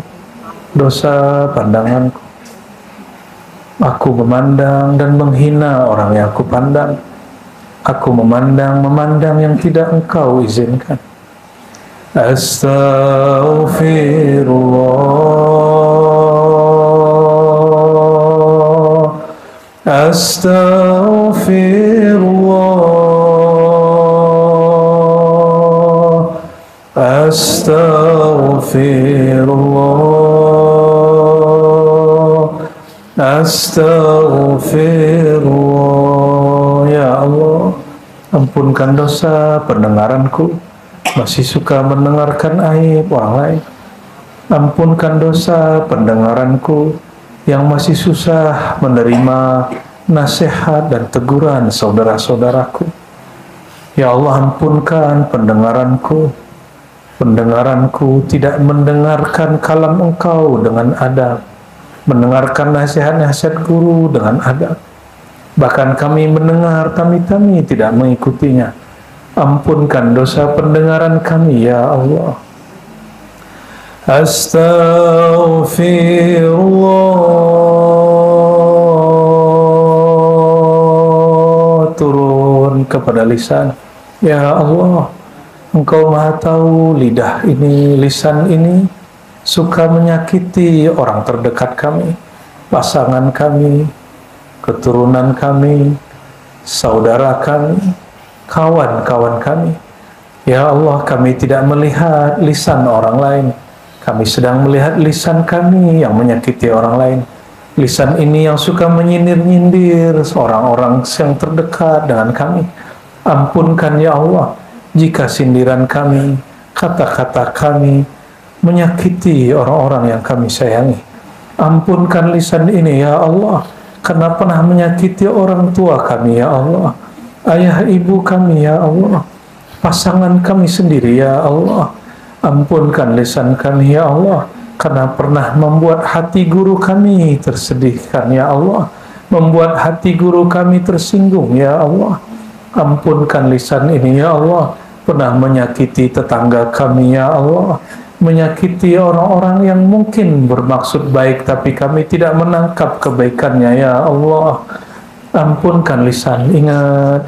dosa pandanganku. Aku memandang dan menghina orang yang aku pandang. Aku memandang yang tidak Engkau izinkan. Astaghfirullah, astaghfirullah, astaghfirullah, astaghfirullah. Ya Allah, ampunkan dosa pendengaranku, masih suka mendengarkan aib orang lain. Ampunkan dosa pendengaranku yang masih susah menerima nasihat dan teguran saudara-saudaraku. Ya Allah, ampunkan pendengaranku. Pendengaranku tidak mendengarkan kalam Engkau dengan adab, mendengarkan nasihat-nasihat guru dengan adab. Bahkan kami mendengar, kami tidak mengikutinya. Ampunkan dosa pendengaran kami, ya Allah. Astaghfirullah. Turun kepada lisan. Ya Allah, Engkau maha tahu lidah ini, lisan ini suka menyakiti orang terdekat kami, pasangan kami, keturunan kami, saudara kami, kawan-kawan kami. Ya Allah, kami tidak melihat lisan orang lain, kami sedang melihat lisan kami yang menyakiti orang lain. Lisan ini yang suka menyindir-nyindir orang-orang yang terdekat dengan kami. Ampunkan ya Allah, jika sindiran kami, kata-kata kami menyakiti orang-orang yang kami sayangi. Ampunkan lisan ini ya Allah, karena pernah menyakiti orang tua kami ya Allah, ayah ibu kami ya Allah, pasangan kami sendiri ya Allah. Ampunkan lisan kami ya Allah, karena pernah membuat hati guru kami tersedihkan ya Allah, membuat hati guru kami tersinggung ya Allah. Ampunkan lisan ini ya Allah, pernah menyakiti tetangga kami ya Allah, menyakiti orang-orang yang mungkin bermaksud baik tapi kami tidak menangkap kebaikannya ya Allah. Ampunkan lisan, ingat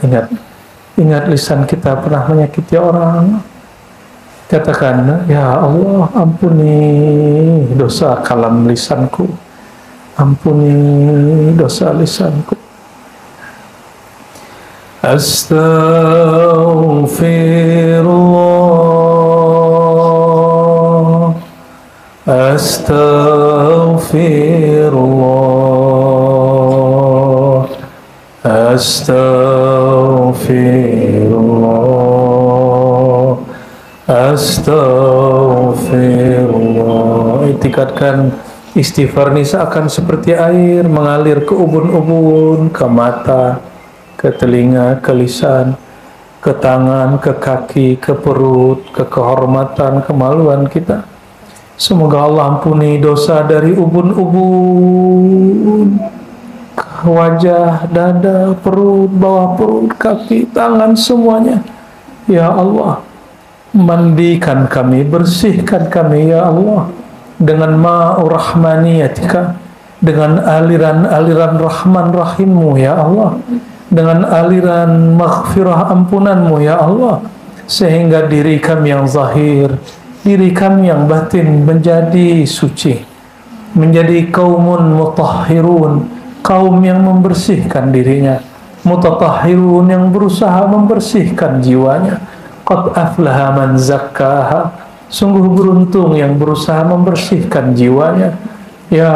lisan kita pernah menyakiti orang. Katakan, ya Allah, ampuni dosa kalam lisanku, ampuni dosa lisanku. Astaghfirullah, astaghfirullah, astaghfirullah, astaghfirullah. Itikadkan istighfar ini seakan seperti air mengalir ke ubun-ubun, ke mata, ke telinga, ke lisan, ke tangan, ke kaki, ke perut, ke kehormatan, kemaluan kita. Semoga Allah ampuni dosa dari ubun-ubun, ke wajah, dada, perut, bawah perut, kaki, tangan, semuanya. Ya Allah, mandikan kami, bersihkan kami ya Allah, dengan ma'u rahmaniyatika, dengan aliran-aliran rahman rahimmu ya Allah, dengan aliran maghfirah ampunanmu ya Allah, sehingga diri kami yang zahir, diri kami yang batin menjadi suci, menjadi kaumun mutahhirun, kaum yang membersihkan dirinya, mutatahhirun yang berusaha membersihkan jiwanya. Qad aflaha man zakkaha, sungguh beruntung yang berusaha membersihkan jiwanya. Ya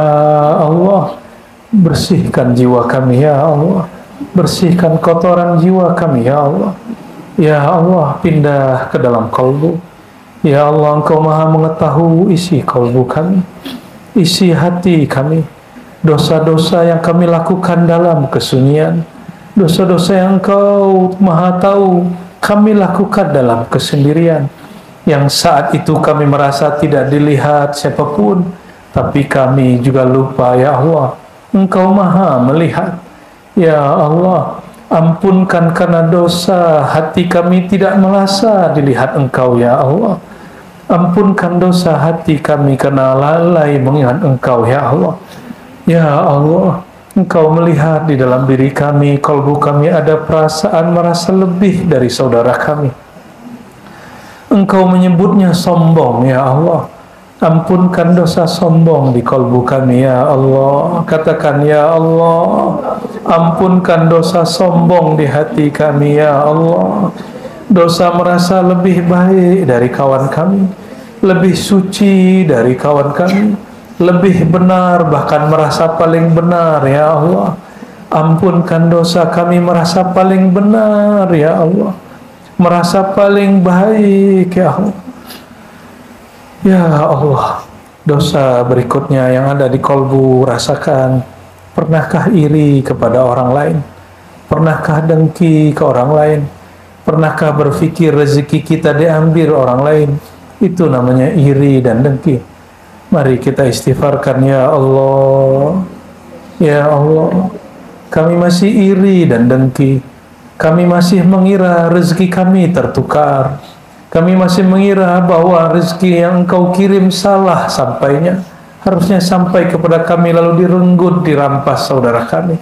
Allah, bersihkan jiwa kami ya Allah, bersihkan kotoran jiwa kami ya Allah. Ya Allah, pindah ke dalam kalbu. Ya Allah, Engkau maha mengetahui isi kalbu kami, isi hati kami, dosa-dosa yang kami lakukan dalam kesunyian, dosa-dosa yang Engkau maha tahu kami lakukan dalam kesendirian, yang saat itu kami merasa tidak dilihat siapapun, tapi kami juga lupa ya Allah, Engkau maha melihat. Ya Allah, ampunkan karena dosa hati kami tidak merasa dilihat Engkau ya Allah. Ampunkan dosa hati kami karena lalai mengingat Engkau ya Allah. Ya Allah, Engkau melihat di dalam diri kami, kalbu kami ada perasaan merasa lebih dari saudara kami. Engkau menyebutnya sombong ya Allah. Ampunkan dosa sombong di kalbu kami ya Allah. Katakan ya Allah, ampunkan dosa sombong di hati kami ya Allah. Dosa merasa lebih baik dari kawan kami, lebih suci dari kawan kami, lebih benar, bahkan merasa paling benar ya Allah. Ampunkan dosa kami merasa paling benar ya Allah, merasa paling baik ya Allah. Ya Allah, dosa berikutnya yang ada di kalbu, rasakan. Pernahkah iri kepada orang lain? Pernahkah dengki ke orang lain? Pernahkah berpikir rezeki kita diambil orang lain? Itu namanya iri dan dengki. Mari kita istighfarkan ya Allah. Ya Allah, kami masih iri dan dengki. Kami masih mengira rezeki kami tertukar. Kami masih mengira bahwa rezeki yang Engkau kirim salah sampainya. Harusnya sampai kepada kami lalu direnggut, dirampas saudara kami.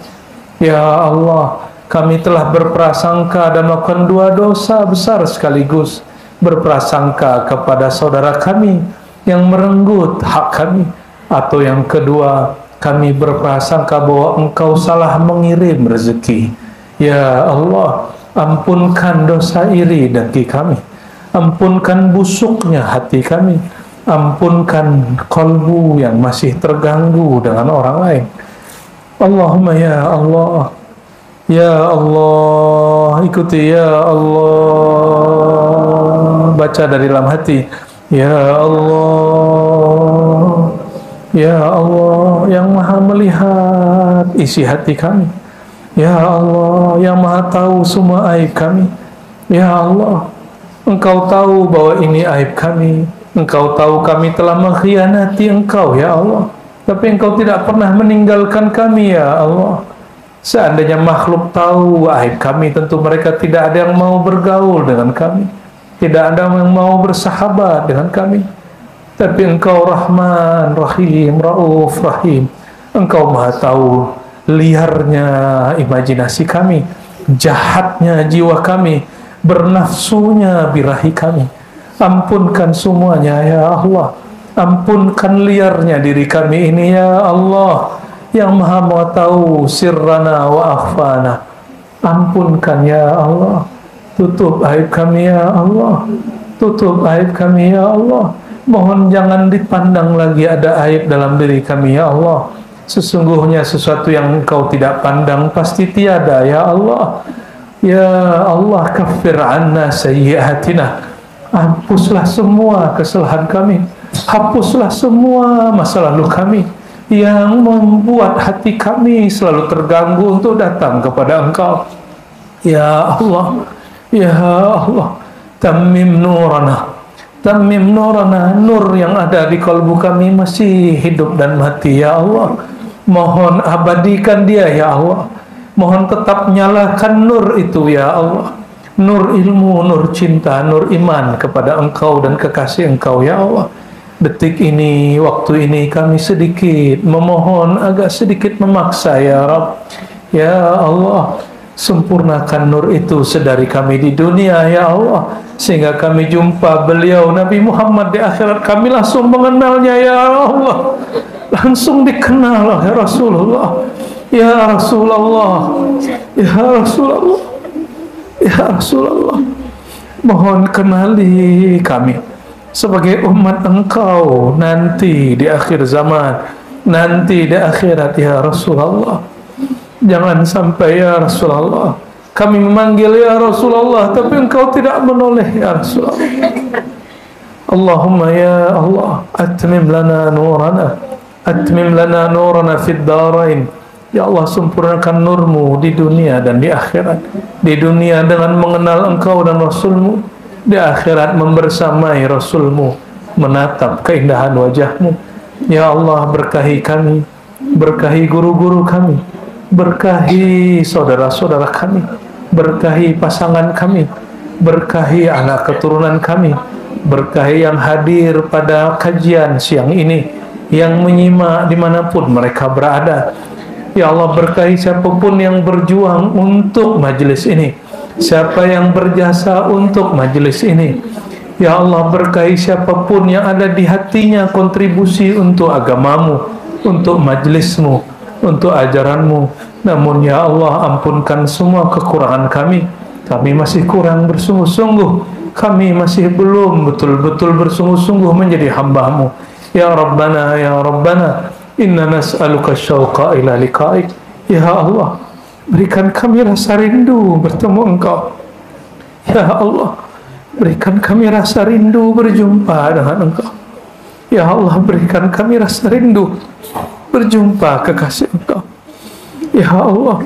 Ya Allah, kami telah berprasangka dan melakukan dua dosa besar sekaligus. Berprasangka kepada saudara kami yang merenggut hak kami, atau yang kedua, kami berprasangka bahwa Engkau salah mengirim rezeki. Ya Allah, ampunkan dosa iri dengki kami, ampunkan busuknya hati kami, ampunkan kalbu yang masih terganggu dengan orang lain. Allahumma ya Allah, Ya Allah, ikuti ya Allah. Baca dari dalam hati. Ya Allah, ya Allah yang maha melihat isi hati kami. Ya Allah yang maha tahu semua aib kami. Ya Allah, Engkau tahu bahwa ini aib kami. Engkau tahu kami telah mengkhianati Engkau ya Allah. Tapi Engkau tidak pernah meninggalkan kami ya Allah. Seandainya makhluk tahu aib kami, tentu mereka tidak ada yang mau bergaul dengan kami, tidak ada yang mau bersahabat dengan kami. Tapi Engkau Rahman, Rahim, Rauf, Rahim. Engkau maha tahu liarnya imajinasi kami, jahatnya jiwa kami, bernafsunya birahi kami. Ampunkan semuanya ya Allah. Ampunkan liarnya diri kami ini ya Allah, yang maha tahu sirrana wa akhfana. Ampunkan ya Allah. Tutup aib kami ya Allah. Tutup aib kami ya Allah. Mohon jangan dipandang lagi ada aib dalam diri kami ya Allah. Sesungguhnya sesuatu yang Engkau tidak pandang pasti tiada ya Allah. Ya Allah, kaffir anna sayyi'atina. Hapuslah semua kesalahan kami. Hapuslah semua masa lalu kami yang membuat hati kami selalu terganggu untuk datang kepada Engkau. Ya Allah, ya Allah, tammim nurana, tammim nurana. Nur yang ada di kalbu kami masih hidup dan mati ya Allah. Mohon abadikan dia ya Allah. Mohon tetap nyalakan nur itu ya Allah. Nur ilmu, nur cinta, nur iman kepada Engkau dan kekasih Engkau ya Allah. Detik ini, waktu ini kami sedikit memohon, agak sedikit memaksa ya Rabb. Ya Allah, sempurnakan nur itu sedari kami di dunia ya Allah, sehingga kami jumpa beliau Nabi Muhammad di akhirat, kami langsung mengenalnya ya Allah, langsung dikenal oleh Rasulullah. Ya Rasulullah, ya Rasulullah, ya Rasulullah, mohon kenali kami sebagai umat Engkau nanti di akhir zaman, nanti di akhirat ya Rasulullah. Jangan sampai ya Rasulullah kami memanggil ya Rasulullah tapi Engkau tidak menoleh ya Rasulullah. Allahumma ya Allah, atmim lana nurana, atmim lana nurana fid darain. Ya Allah, sempurnakan nurmu di dunia dan di akhirat. Di dunia dengan mengenal Engkau dan Rasulmu, di akhirat membersamai Rasulmu, menatap keindahan wajahmu. Ya Allah, berkahi kami, berkahi guru-guru kami, berkahi saudara-saudara kami, berkahi pasangan kami, berkahi anak keturunan kami, berkahi yang hadir pada kajian siang ini, yang menyimak dimanapun mereka berada. Ya Allah, berkahi siapapun yang berjuang untuk majelis ini, siapa yang berjasa untuk majelis ini. Ya Allah, berkahi siapapun yang ada di hatinya kontribusi untuk agamamu, untuk majelismu, untuk ajaranmu. Namun ya Allah, ampunkan semua kekurangan kami. Kami masih kurang bersungguh-sungguh, kami masih belum betul-betul bersungguh-sungguh menjadi hamba-Mu. Ya Rabbana, ya Rabbana, inna nas'aluka syauqa ila liqa'ik. Ya Allah, berikan kami rasa rindu bertemu Engkau. Ya Allah, berikan kami rasa rindu berjumpa dengan Engkau. Ya Allah, berikan kami rasa rindu berjumpa kekasih Engkau. Ya Allah,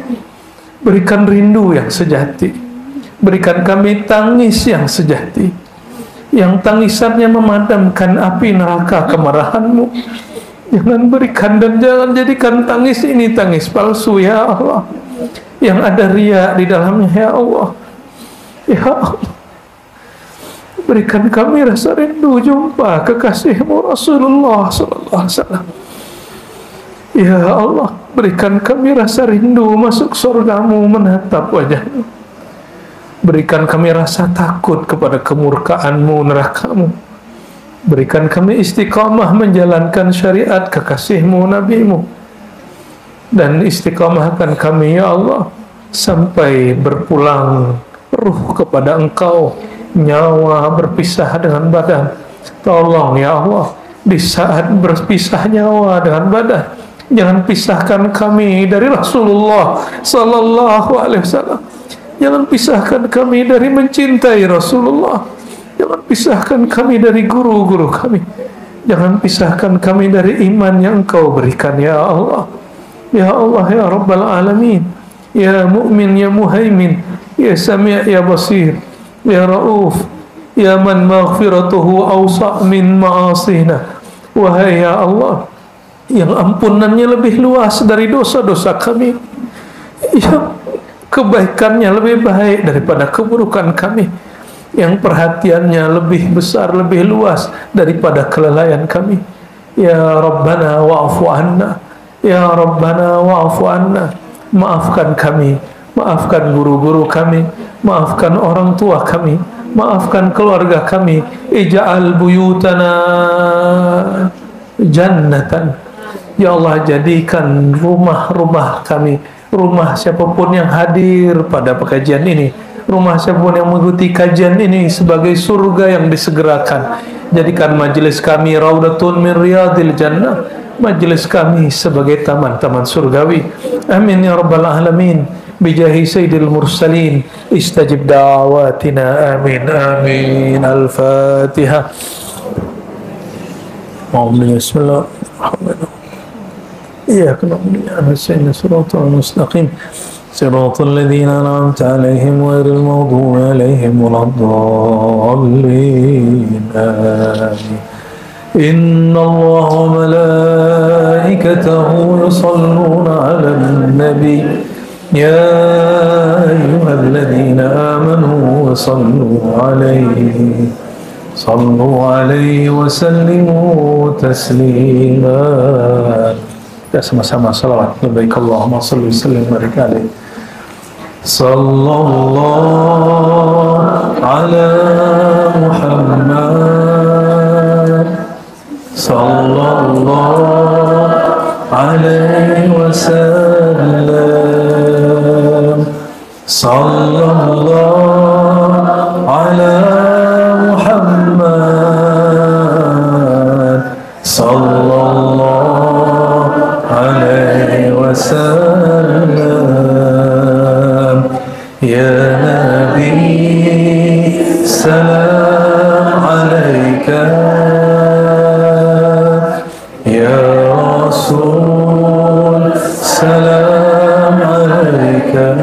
berikan rindu yang sejati. Berikan kami tangis yang sejati, yang tangisannya memadamkan api neraka kemarahan-Mu. Jangan berikan dan jangan jadikan tangis ini tangis palsu ya Allah, yang ada riya di dalamnya ya Allah. Ya Allah, berikan kami rasa rindu jumpa kekasih-Mu Rasulullah sallallahu alaihi wasallam. Ya Allah, berikan kami rasa rindu masuk surga-Mu, menatap wajah-Mu. Berikan kami rasa takut kepada kemurkaan-Mu, neraka-Mu. Berikan kami istiqamah menjalankan syariat kekasih-Mu, Nabi-Mu. Dan istiqamahkan kami ya Allah sampai berpulang ruh kepada Engkau, nyawa berpisah dengan badan. Tolong ya Allah, di saat berpisah nyawa dengan badan, Jangan pisahkan kami dari Rasulullah sallallahu alaihi wasallam. Jangan pisahkan kami dari mencintai Rasulullah. Jangan pisahkan kami dari guru-guru kami. Jangan pisahkan kami dari iman yang Engkau berikan, ya Allah. Ya Allah, ya Rabbal Alamin. Ya Mu'min, ya Muhaimin, ya Sami' ya Basir, ya Rauf, ya man maghfiratuhu awsa' min ma'asina. Wahai ya Allah, yang ampunannya lebih luas dari dosa-dosa kami, yang kebaikannya lebih baik daripada keburukan kami, yang perhatiannya lebih besar, lebih luas daripada kelalaian kami. Ya Rabbana wa'fu anna, ya Rabbana wa'fu anna. Maafkan kami, maafkan guru-guru kami, maafkan orang tua kami, maafkan keluarga kami. Ija'al buyutana jannatan. Ya Allah, jadikan rumah-rumah kami, rumah siapapun yang hadir pada pengajian ini, rumah siapapun yang mengikuti kajian ini sebagai surga yang disegerakan. Jadikan majelis kami raudatun min riyadil jannah, majelis kami sebagai taman-taman surgawi. Amin ya rabbal alamin. Bijahi sayyidil mursalin istajib da'watina. Amin amin. Al-Fatihah. Bismillahirrahmanirrahim. Iyyaka na'budu wa iyyaka nasta'in. Shiratal mustaqim. Shiratal ladzina an'amta 'alaihim ghairil maghdubi 'alaihim waladdallin. Amin. Inna Allah wa malaikatahu yusalluna 'alan nabi. Ya ayyuhalladzina amanu sallu 'alaihi wa sallimu taslima. Kita sama-sama salawat. Labbaik Allahumma salli wa sallim wa barik alaihi. Sallallahu ala Muhammad sallallahu alaihi wasallam. Sallallahu ala Muhammad sallallahu alaihi wasallam. Ya Nabi salam alaika, ya Rasul salam alaika,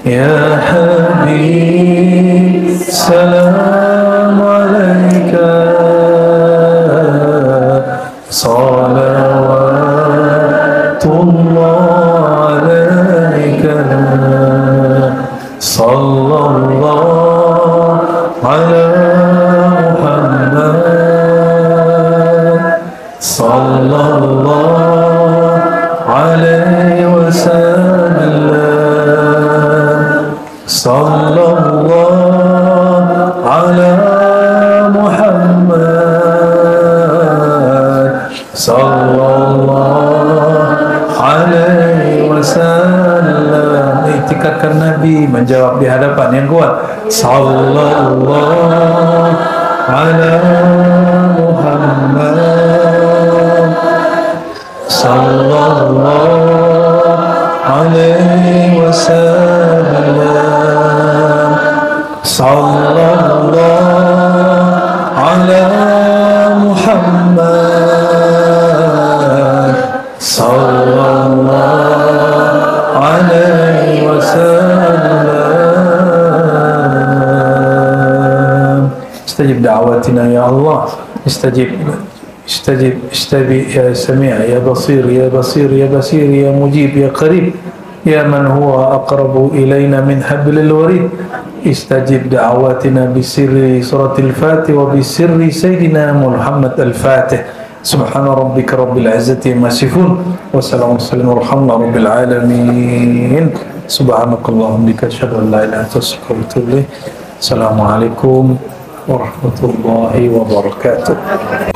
ya Habib salam alaika. Salawatullah alaika. Sallallahu ala Muhammad sallallahu alaihi wasallam. Sallallahu ala Muhammad sallallahu alaihi wasallam. Itikadkan Nabi menjawab di hadapan yang kuat. Sallallahu ala Muhammad sallallahu alaihi wasallam. Sallallahu ala Muhammad sallallahu alaihi wasallam. Istajib da'watina ya Allah. Istajib ya Sami' ya Basir ya Basir ya Basir ya Mujib ya Qarib ya man huwa aqrabu ilayna min hablil warid. Istajib da'watina bisirri suratil Fatih wa bisirri Sayyidina Muhammad al-Fatih. Subhana rabbika rabbil izzati amma yasifun wa salamun rabbil alamin. Subhanakallahumma bika asyhadu an la ilaha illa anta astaghfiruka wa atubu ilaik. Assalamualaikum warahmatullahi wabarakatuh.